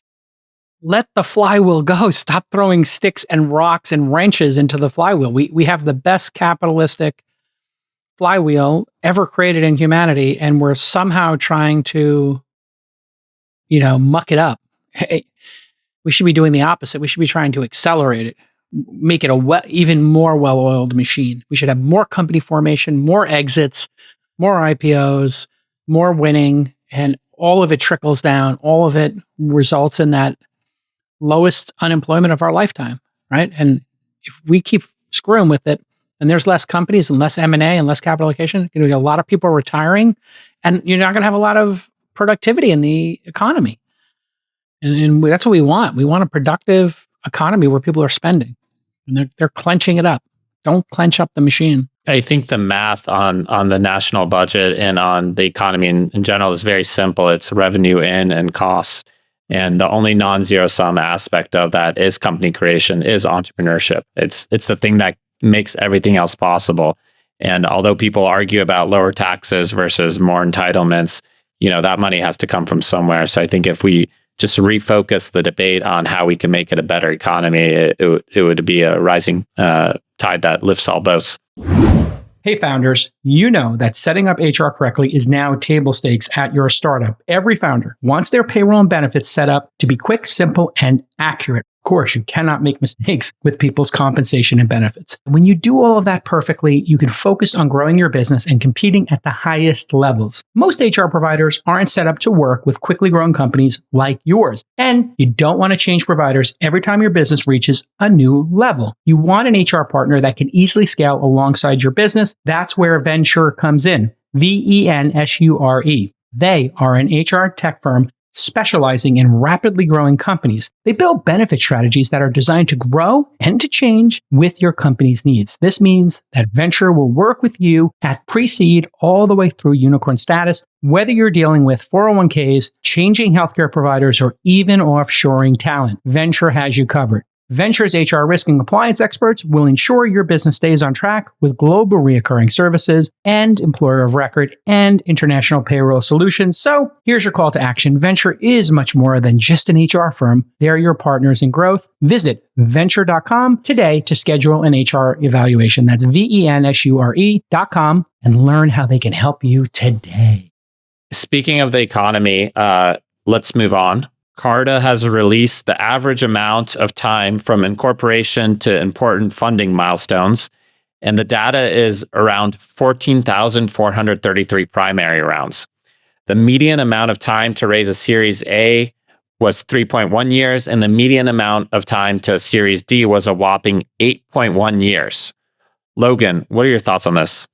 S5: let the flywheel go. Stop throwing sticks and rocks and wrenches into the flywheel. We have the best capitalistic flywheel ever created in humanity, and we're somehow trying to, muck it up. Hey, we should be doing the opposite. We should be trying to accelerate it, make it even more well-oiled machine. We should have more company formation, more exits, more IPOs, more winning, and all of it trickles down. All of it results in that lowest unemployment of our lifetime, right? And if we keep screwing with it, and there's less companies and less M&A and less capital allocation, a lot of people retiring, and you're not going to have a lot of productivity in the economy. And that's what we want. We want a productive economy where people are spending, and they're clenching it up. Don't clench up the machine.
S4: I think the math on the national budget and on the economy in general is very simple. It's revenue in and costs. And the only non-zero sum aspect of that is company creation, is entrepreneurship. It's the thing that makes everything else possible. And although people argue about lower taxes versus more entitlements, that money has to come from somewhere. So I think if we just refocus the debate on how we can make it a better economy, it would be a rising tide that lifts all boats.
S5: Hey founders, you know that setting up HR correctly is now table stakes at your startup. Every founder wants their payroll and benefits set up to be quick, simple, and accurate. Of course, you cannot make mistakes with people's compensation and benefits. When you do all of that perfectly, you can focus on growing your business and competing at the highest levels. Most HR providers aren't set up to work with quickly growing companies like yours. And you don't want to change providers every time your business reaches a new level. You want an HR partner that can easily scale alongside your business. That's where Vensure comes in. Vensure. They are an HR tech firm specializing in rapidly growing companies. They build benefit strategies that are designed to grow and to change with your company's needs. This means that Vensure will work with you at pre-seed all the way through unicorn status, whether you're dealing with 401ks, changing healthcare providers, or even offshoring talent. Vensure has you covered. Vensure's HR risk and compliance experts will ensure your business stays on track with global recurring services and employer of record and international payroll solutions. So here's your call to action. Vensure is much more than just an HR firm. They're your partners in growth. Visit Vensure.com today to schedule an HR evaluation. That's Vensure.com and learn how they can help you today.
S4: Speaking of the economy, let's move on. Carta has released the average amount of time from incorporation to important funding milestones, and the data is around 14,433 primary rounds. The median amount of time to raise a Series A was 3.1 years, and the median amount of time to Series D was a whopping 8.1 years. Logan, what are your thoughts on this?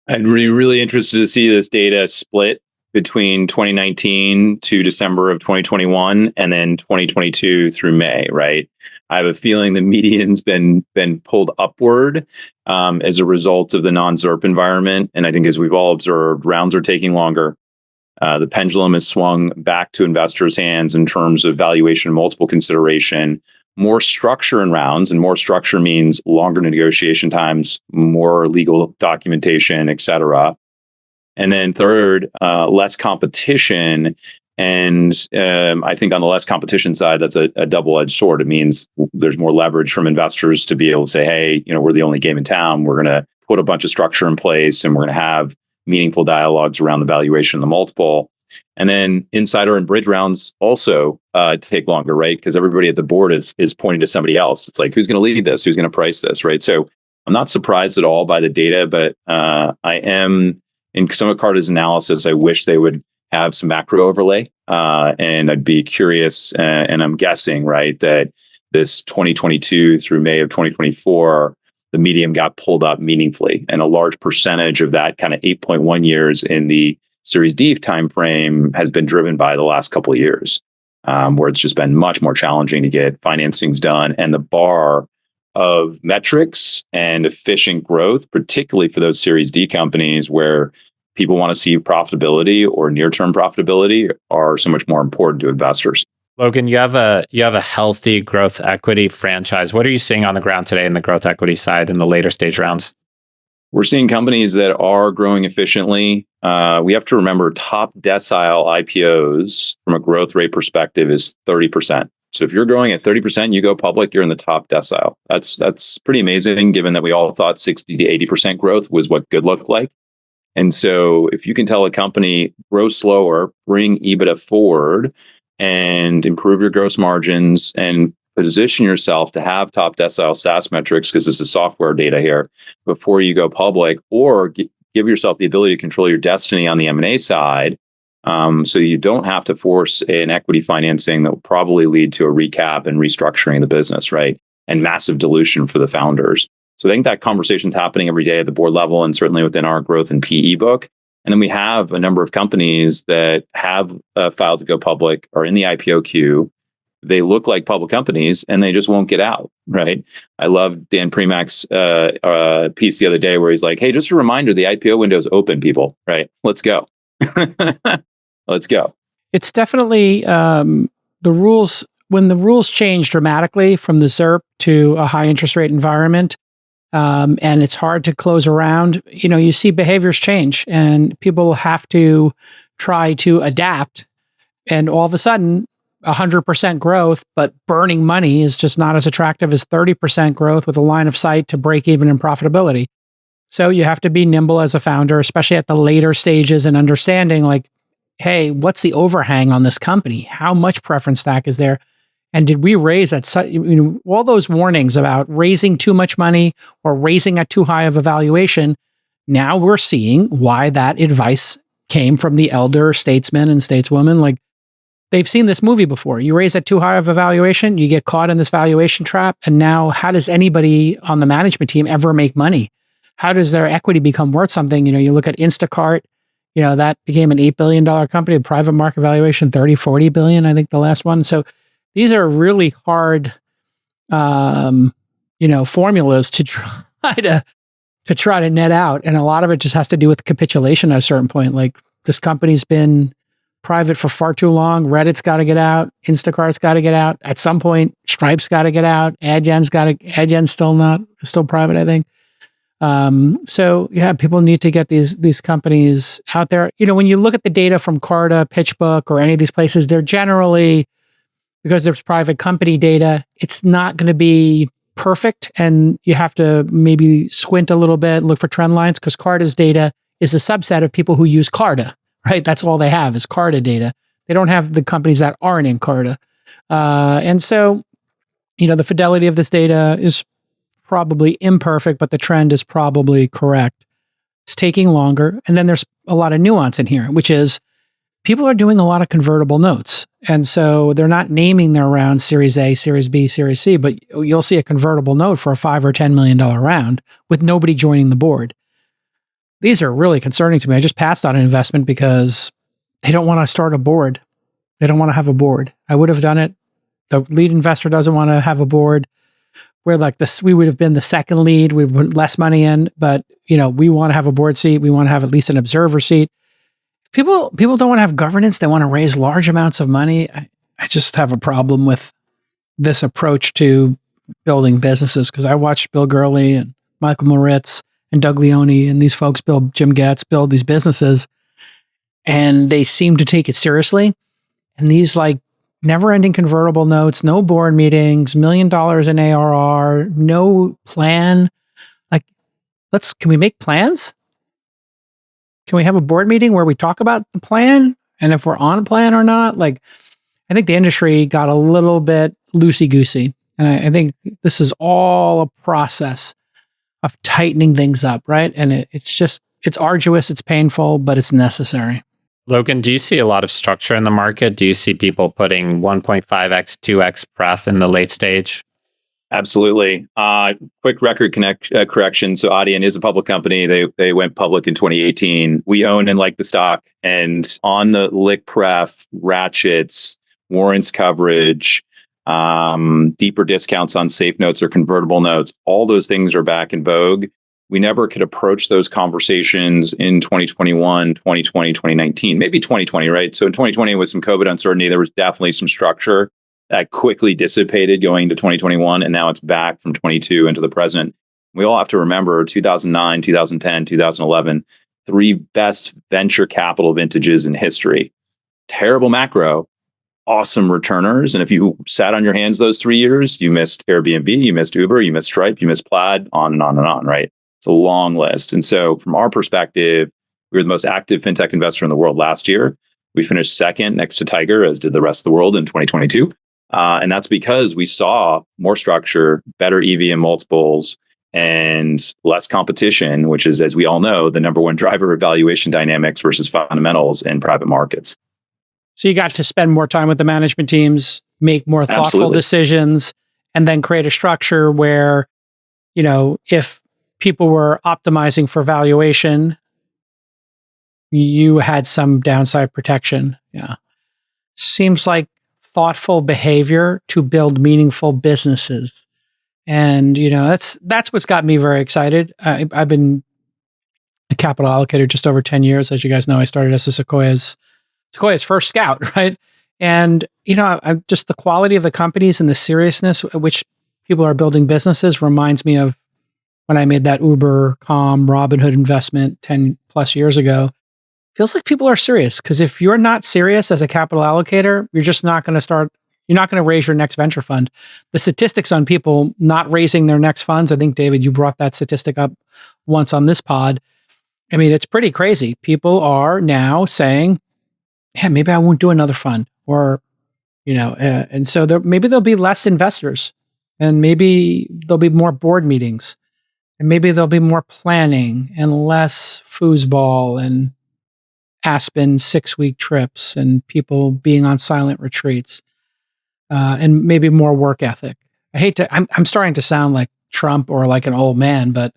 S1: I'd be really interested to see this data split between 2019 to December of 2021, and then 2022 through May, right? I have a feeling the median's been pulled upward as a result of the non-ZERP environment. And I think as we've all observed, rounds are taking longer. The pendulum has swung back to investors' hands in terms of valuation and multiple consideration, more structure in rounds, and more structure means longer negotiation times, more legal documentation, et cetera. And then third, less competition. And I think on the less competition side, that's a double-edged sword. It means there's more leverage from investors to be able to say, hey, we're the only game in town. We're going to put a bunch of structure in place, and we're going to have meaningful dialogues around the valuation of the multiple. And then insider and bridge rounds also take longer, right? Because everybody at the board is pointing to somebody else. It's like, who's going to lead this? Who's going to price this, right? So I'm not surprised at all by the data, but I am, in some of Carta's analysis, I wish they would have some macro overlay. And I'd be curious, and I'm guessing, right, that this 2022 through May of 2024, the median got pulled up meaningfully. And a large percentage of that kind of 8.1 years in the Series D timeframe has been driven by the last couple of years, where it's just been much more challenging to get financings done. And the bar of metrics and efficient growth, particularly for those Series D companies where people want to see profitability or near-term profitability, are so much more important to investors.
S4: Logan, you have a healthy growth equity franchise. What are you seeing on the ground today in the growth equity side in the later stage rounds?
S1: We're seeing companies that are growing efficiently. We have to remember top decile IPOs from a growth rate perspective is 30%. So if you're growing at 30%, you go public, you're in the top decile. That's pretty amazing, given that we all thought 60 to 80% growth was what good looked like. And so if you can tell a company, grow slower, bring EBITDA forward, and improve your gross margins and position yourself to have top decile SaaS metrics, because this is software data here, before you go public, or give yourself the ability to control your destiny on the M&A side, so you don't have to force an equity financing that will probably lead to a recap and restructuring of the business, right? And massive dilution for the founders. So I think that conversation's happening every day at the board level, and certainly within our growth and PE book. And then we have a number of companies that have filed to go public, or in the IPO queue. They look like public companies, and they just won't get out, right? I love Dan Premack's piece the other day where he's like, hey, just a reminder, the IPO window's open, people, right? Let's go. Let's go.
S5: It's definitely the rules. When the rules change dramatically from the ZERP to a high interest rate environment, and it's hard to close around, you see behaviors change, and people have to try to adapt. And all of a sudden, 100% growth, but burning money is just not as attractive as 30% growth with a line of sight to break even in profitability. So you have to be nimble as a founder, especially at the later stages, and understanding like, hey, what's the overhang on this company? How much preference stack is there? And did we raise at all those warnings about raising too much money or raising at too high of a valuation? Now we're seeing why that advice came from the elder statesmen and stateswomen. Like, they've seen this movie before. You raise at too high of a valuation, you get caught in this valuation trap. And now how does anybody on the management team ever make money? How does their equity become worth something? You look at Instacart, that became an $8 billion company, private market valuation, 30, 40 billion, I think the last one. So these are really hard, formulas to try to net out. And a lot of it just has to do with capitulation at a certain point. Like, this company's been private for far too long. Reddit's got to get out. Instacart's got to get out. At some point, Stripe's got to get out. Adyen's still private, I think. So yeah, people need to get these companies out there. When you look at the data from Carta, PitchBook, or any of these places, they're generally, because there's private company data, it's not going to be perfect. And you have to maybe squint a little bit, look for trend lines, because Carta's data is a subset of people who use Carta, right? That's all they have is Carta data. They don't have the companies that aren't in Carta. And so, the fidelity of this data is probably imperfect, but the trend is probably correct. It's taking longer. And then there's a lot of nuance in here, which is people are doing a lot of convertible notes. And so they're not naming their round Series A, Series B, Series C, but you'll see a convertible note for a $5 or $10 million round with nobody joining the board. These are really concerning to me. I just passed on an investment because they don't want to start a board. They don't want to have a board. I would have done it. The lead investor doesn't want to have a board. We're like this. We would have been the second lead. We would put less money in, but we want to have a board seat. We want to have at least an observer seat. People don't want to have governance. They want to raise large amounts of money. I just have a problem with this approach to building businesses, because I watched Bill Gurley and Michael Moritz and Doug Leone and these folks Jim Getz build these businesses, and they seem to take it seriously. And these like never-ending convertible notes, no board meetings, $1 million in ARR, no plan. Like, can we make plans? Can we have a board meeting where we talk about the plan and if we're on plan or not? Like, I think the industry got a little bit loosey-goosey. And I think this is all a process of tightening things up, right? And it's arduous, it's painful, but it's necessary.
S4: Logan, do you see a lot of structure in the market? Do you see people putting 1.5x, 2x pref in the late stage?
S1: Absolutely. Quick record correction. So Adyen is a public company. They went public in 2018. We own and like the stock. And on the lick pref, ratchets, warrants coverage, deeper discounts on safe notes or convertible notes, all those things are back in vogue. We never could approach those conversations in 2021, 2020, 2019, maybe 2020, right? So in 2020, with some COVID uncertainty, there was definitely some structure that quickly dissipated going into 2021. And now it's back from 22 into the present. We all have to remember 2009, 2010, 2011, 3 best venture capital vintages in history. Terrible macro, awesome returners. And if you sat on your hands those 3 years, you missed Airbnb, you missed Uber, you missed Stripe, you missed Plaid, on and on and on, right? It's a long list. And so from our perspective, we were the most active fintech investor in the world last year. We finished second next to Tiger, as did the rest of the world in 2022. And that's because we saw more structure, better EV and multiples, and less competition, which is, as we all know, the number one driver of valuation dynamics versus fundamentals in private markets.
S5: So you got to spend more time with the management teams, make more thoughtful decisions, and then create a structure where, if people were optimizing for valuation, you had some downside protection. Yeah. Seems like thoughtful behavior to build meaningful businesses. And, that's what's got me very excited. I've been a capital allocator just over 10 years. As you guys know, I started as Sequoia's first scout, right? And, just the quality of the companies and the seriousness at which people are building businesses reminds me of when I made that Uber, Robinhood investment 10 plus years ago. Feels like people are serious, because if you're not serious as a capital allocator, you're just not going to raise your next venture fund. The statistics on people not raising their next funds, I think, David, you brought that statistic up once on this pod. I mean, it's pretty crazy. People are now saying, yeah, maybe I won't do another fund, or, and so maybe there'll be less investors, and maybe there'll be more board meetings, and maybe there'll be more planning and less foosball and Aspen 6-week trips and people being on silent retreats, and maybe more work ethic. I'm starting to sound like Trump or like an old man, but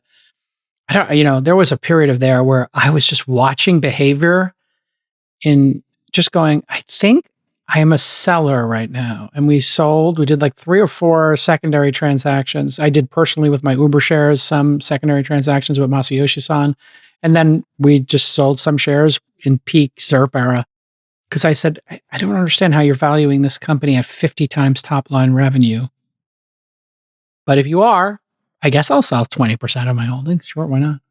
S5: there was a period of there where I was just watching behavior in just going, I think I am a seller right now. And we did like 3 or 4 secondary transactions. I did personally with my Uber shares, some secondary transactions with Masayoshi-san. And then we just sold some shares in peak ZERP era. Because I said, I don't understand how you're valuing this company at 50 times top line revenue. But if you are, I guess I'll sell 20% of my holdings. Sure, why not?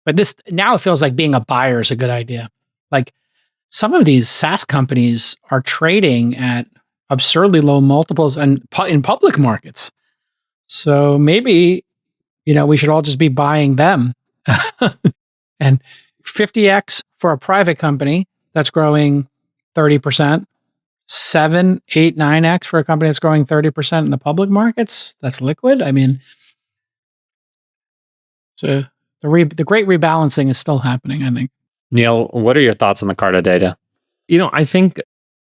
S5: But now it feels like being a buyer is a good idea. Like, some of these SaaS companies are trading at absurdly low multiples and in public markets. So maybe, we should all just be buying them. And 50x for a private company that's growing 30%, 7, 8, 9x for a company that's growing 30% in the public markets, that's liquid. I mean, so the great rebalancing is still happening, I think.
S4: Neil, what are your thoughts on the Carta data?
S2: I think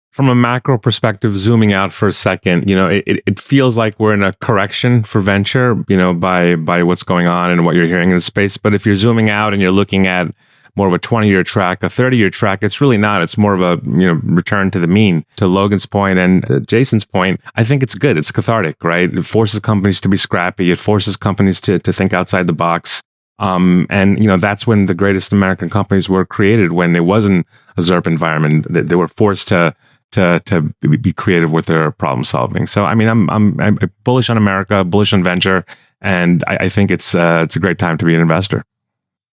S2: from a macro perspective, zooming out for a second, it feels like we're in a correction for venture, by what's going on and what you're hearing in the space. But if you're zooming out and you're looking at more of a 20-year track, a 30-year track. It's really not. It's more of a return to the mean. To Logan's point and Jason's point, I think it's good. It's cathartic, right? It forces companies to be scrappy. It forces companies to think outside the box. And that's when the greatest American companies were created, when it wasn't a ZERP environment. They were forced to be creative with their problem solving. So I mean, I'm bullish on America, bullish on venture, and I think it's a great time to be an investor.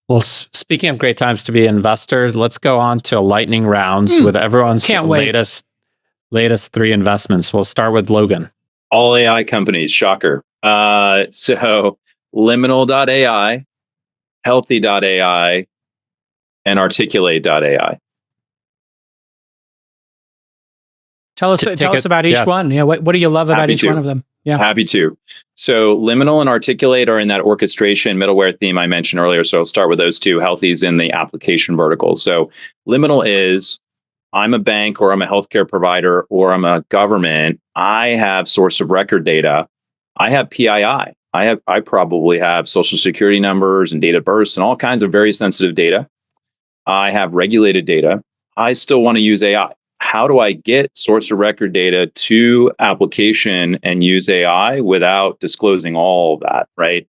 S4: Well, speaking of great times to be investors, let's go on to lightning rounds with everyone's latest three investments. We'll start with Logan.
S1: All AI companies, shocker. So Liminal.ai, Healthy.ai, and Articulate.ai.
S5: Tell us about each one. Yeah, what do you love about each one of them? Yeah,
S1: happy to. So Liminal and Articulate are in that orchestration middleware theme I mentioned earlier. So I'll start with those two. Healthy's in the application vertical. So Liminal is, I'm a bank or I'm a healthcare provider or I'm a government. I have source of record data. I have PII. I probably have social security numbers and date of births and all kinds of very sensitive data. I have regulated data. I still want to use AI. How do I get source of record data to application and use AI without disclosing all of that, right?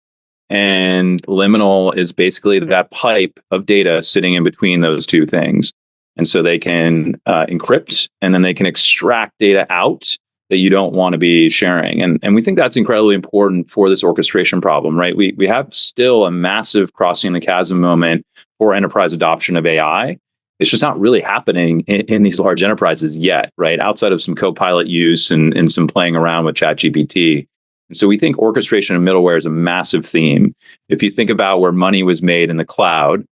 S1: And Liminal is basically that pipe of data sitting in between those two things. And so they can encrypt and then they can extract data out that you don't want to be sharing. And we think that's incredibly important for this orchestration problem, right? We have still a massive crossing the chasm moment for enterprise adoption of AI. It's just not really happening in these large enterprises yet, right? Outside of some co-pilot use and some playing around with ChatGPT. And so we think orchestration of middleware is a massive theme. If you think about where money was made in the cloud,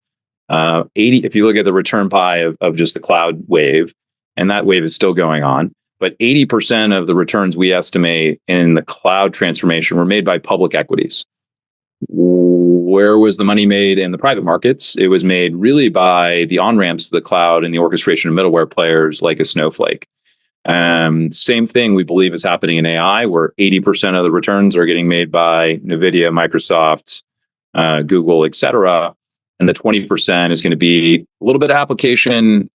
S1: if you look at the return pie of just the cloud wave, and that wave is still going on, but 80% of the returns we estimate in the cloud transformation were made by public equities. Where was the money made in the private markets? It was made really by the on-ramps to the cloud and the orchestration of middleware players like a Snowflake. Same thing we believe is happening in AI, where 80% of the returns are getting made by NVIDIA, Microsoft, Google, et cetera. And the 20% is going to be a little bit of application,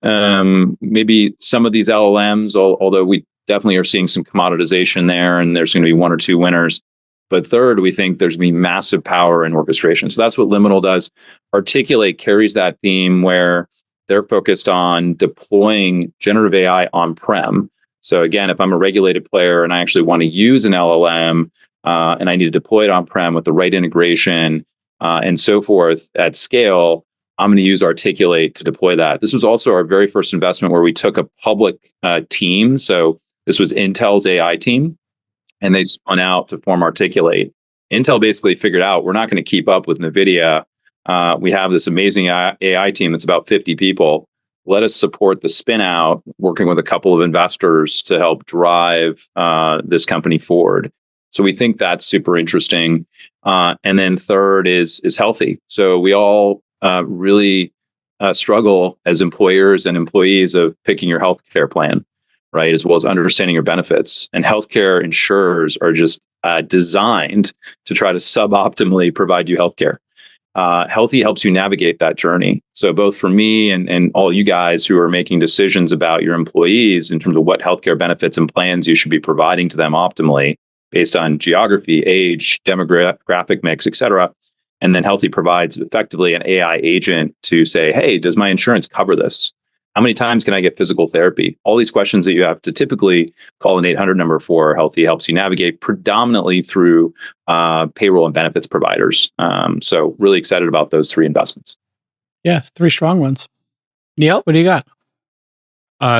S1: maybe some of these LLMs, although we definitely are seeing some commoditization there, and there's going to be one or two winners. But third, we think there's going to be massive power in orchestration. So that's what Liminal does. Articulate carries that theme where they're focused on deploying generative AI on-prem. So again, if I'm a regulated player and I actually want to use an LLM and I need to deploy it on-prem with the right integration and so forth at scale, I'm going to use Articulate to deploy that. This was also our very first investment where we took a public team. So this was Intel's AI team, and they spun out to form Articulate. Intel basically figured out we're not going to keep up with NVIDIA. We have this amazing AI team that's about 50 people. Let us support the spin out, working with a couple of investors to help drive this company forward. So we think that's super interesting. And then third is Healthy. So we all really struggle as employers and employees of picking your healthcare plan, right? As well as understanding your benefits. And healthcare insurers are just designed to try to suboptimally provide you healthcare. Healthy helps you navigate that journey. So both for me and all you guys who are making decisions about your employees in terms of what healthcare benefits and plans you should be providing to them optimally based on geography, age, demographic mix, et cetera. And then Healthy provides effectively an AI agent to say, hey, does my insurance cover this? How many times can I get physical therapy? All these questions that you have to typically call an 800 number for. Healthy helps you navigate predominantly through payroll and benefits providers. So really excited about those three investments.
S5: Yeah, three strong ones. Neil, what do you got?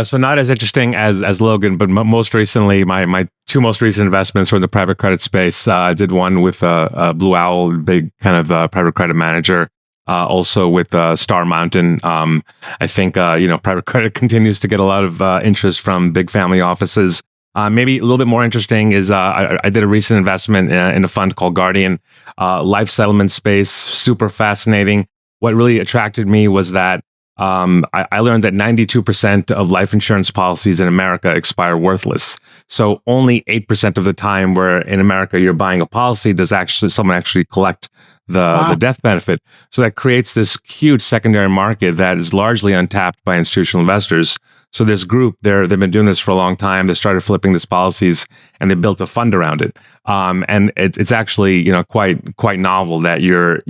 S2: So not as interesting as Logan, but most recently, my two most recent investments were in the private credit space. I did one with Blue Owl, big kind of private credit manager. Also with Star Mountain. I think private credit continues to get a lot of interest from big family offices. Maybe a little bit more interesting is I did a recent investment in a fund called Guardian, life settlement space, super fascinating. What really attracted me was that I learned that 92% of life insurance policies in America expire worthless. So only 8% of the time where in America you're buying a policy does someone actually collect the death benefit. So that creates this huge secondary market that is largely untapped by institutional investors. So this group, they've been doing this for a long time. They started flipping these policies and they built a fund around it. And it's actually, quite novel that you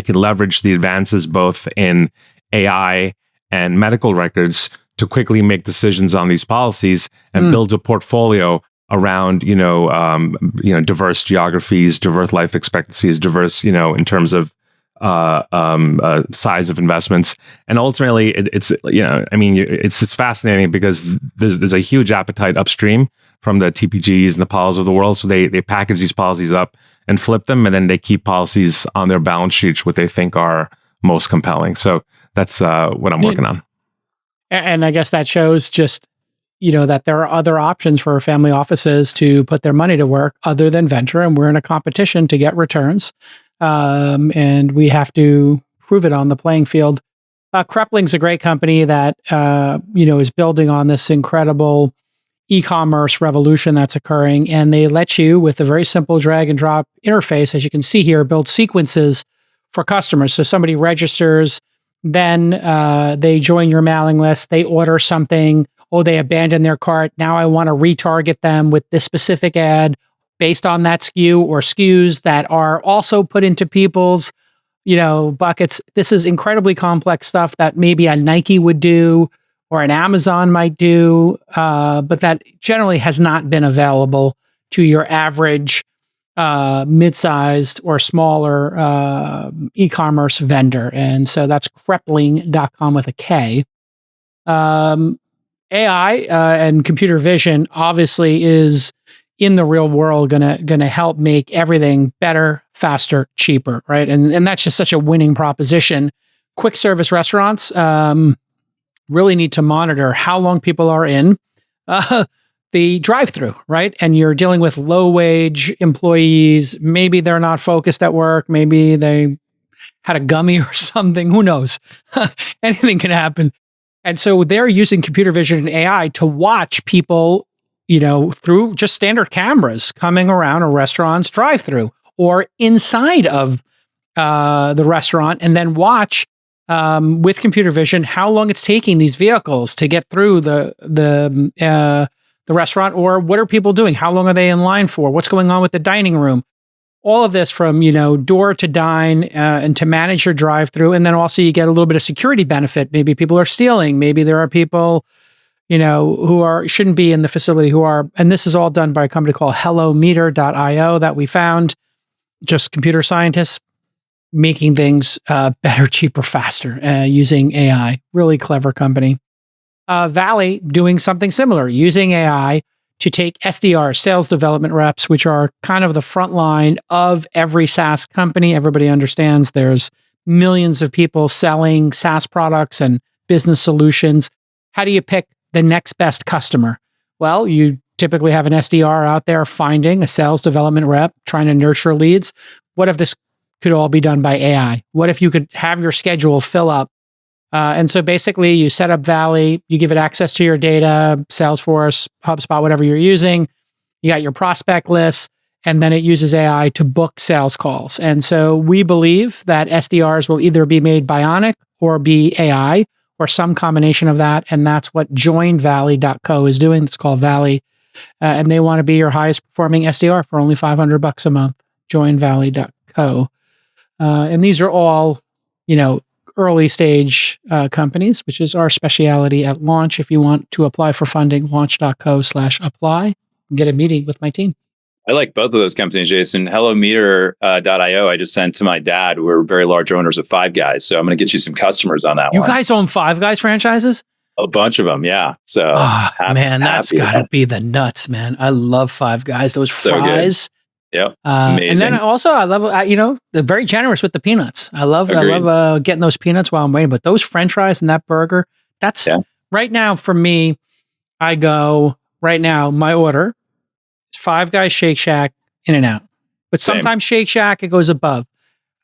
S2: can leverage the advances both in AI and medical records to quickly make decisions on these policies and build a portfolio around, diverse geographies, diverse life expectancies, diverse, in terms of size of investments. And ultimately it's fascinating because there's a huge appetite upstream from the TPGs and the Apollos of the world. So they package these policies up and flip them, and then they keep policies on their balance sheets, what they think are most compelling. So that's what I'm working on.
S5: And I guess that shows just, that there are other options for family offices to put their money to work other than venture. And we're in a competition to get returns. And we have to prove it on the playing field. Krepling's a great company that, is building on this incredible e-commerce revolution that's occurring. And they let you, with a very simple drag and drop interface, as you can see here, build sequences for customers. So somebody registers, then they join your mailing list, they order something, they abandon their cart. Now I want to retarget them with this specific ad based on that SKU or SKUs that are also put into people's, buckets. This is incredibly complex stuff that maybe a Nike would do or an Amazon might do, but that generally has not been available to your average mid-sized or smaller e-commerce vendor. And so that's krepling.com with a K. AI and computer vision obviously is in the real world gonna help make everything better, faster, cheaper, right? And that's just such a winning proposition. Quick service restaurants really need to monitor how long people are in the drive-through, right? And you're dealing with low-wage employees. Maybe they're not focused at work. Maybe they had a gummy or something. Who knows? Anything can happen. And so they're using computer vision and AI to watch people, through just standard cameras coming around a restaurant's drive-through or inside of the restaurant, and then watch with computer vision how long it's taking these vehicles to get through the restaurant, or what are people doing? How long are they in line for? What's going on with the dining room? All of this from, door to dine and to manage your drive-through. And then also you get a little bit of security benefit. Maybe people are stealing. Maybe there are people, who shouldn't be in the facility and this is all done by a company called hellometer.io that we found, just computer scientists making things better, cheaper, faster using AI. Really clever company. Valley doing something similar, using AI to take SDR, sales development reps, which are kind of the front line of every SaaS company. Everybody understands there's millions of people selling SaaS products and business solutions. How do you pick the next best customer? Well, you typically have an SDR out there finding a sales development rep, trying to nurture leads. What if this could all be done by AI? What if you could have your schedule fill up? And so basically you set up Valley, you give it access to your data, Salesforce, HubSpot, whatever you're using. You got your prospect list, and then it uses AI to book sales calls. And so we believe that SDRs will either be made bionic or be AI or some combination of that. And that's what joinvalley.co is doing. It's called Valley. And they want to be your highest performing SDR for only $500 a month. Joinvalley.co. And these are all, early stage companies, which is our specialty at launch. If you want to apply for funding, launch.co/apply, get a meeting with my team.
S1: I like both of those companies, Jason. Hellometer.io, I just sent to my dad. We're very large owners of Five Guys. So I'm going to get you some customers on that one.
S5: You guys own Five Guys franchises?
S1: A bunch of them, yeah. So,
S5: man, that's got to be the nuts, man. I love Five Guys. Those fries.
S1: So yep.
S5: And then also, I love, they're very generous with the peanuts. I love getting those peanuts while I'm waiting. But those French fries and that burger, that's right now for me. My order is Five Guys, Shake Shack, In-N-Out. But sometimes Shake Shack, it goes above.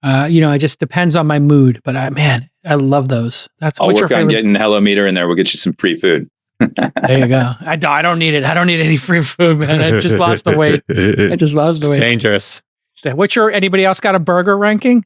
S5: It just depends on my mood. But man, I love those.
S1: I'll
S5: What's your
S1: work on
S5: favorite?
S1: getting Hello Meter in there. We'll get you some free food.
S5: There you go. I don't need it. I don't need any free food, man. I just lost the weight.
S4: It's dangerous.
S5: Anybody else got a burger ranking?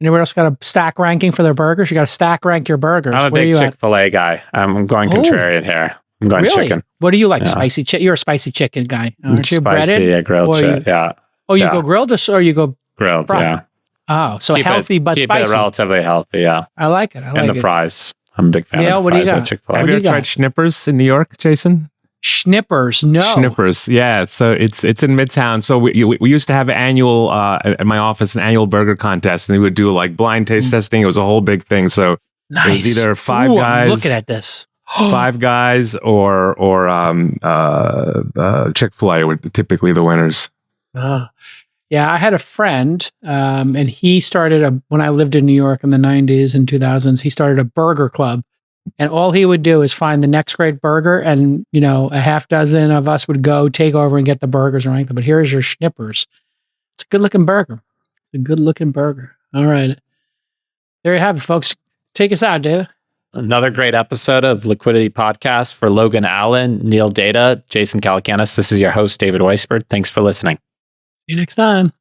S5: Anybody else got a stack ranking for their burgers? You got to stack rank your burgers.
S4: I'm a big Chick-fil-A guy. I'm going contrarian here. I'm going chicken.
S5: What do you like? Spicy chicken? You're a spicy chicken guy. Aren't you?
S4: Spicy,
S5: breaded?
S4: Yeah, grilled chicken. Yeah.
S5: Oh, you go grilled or you go
S4: grilled?
S5: fried?
S4: Yeah.
S5: Oh, so healthy but spicy.
S4: Keep it relatively healthy. Yeah.
S5: I like it.
S4: And the fries. I'm a big fan of the fries at Chick-fil-A.
S2: Have you ever tried Schnippers in New York, Jason?
S5: Schnippers, no.
S2: Schnippers, yeah. So it's in Midtown. So we used to have an annual at my office, an annual burger contest, and we would do like blind taste testing. It was a whole big thing. So
S5: nice.
S2: It was either Five Guys.
S5: I'm looking at this.
S2: Five Guys or Chick-fil-A were typically the winners.
S5: Yeah, I had a friend, and he started when I lived in New York in the 90s and 2000s, he started a burger club. And all he would do is find the next great burger, and a half dozen of us would go take over and get the burgers and rank them. But here's your Schnippers. It's a good looking burger. All right. There you have it, folks. Take us out, David.
S4: Another great episode of Liquidity Podcast for Logan, Allin, Neil Datta, Jason Calacanis. This is your host, David Weisburd. Thanks for listening.
S5: See you next time.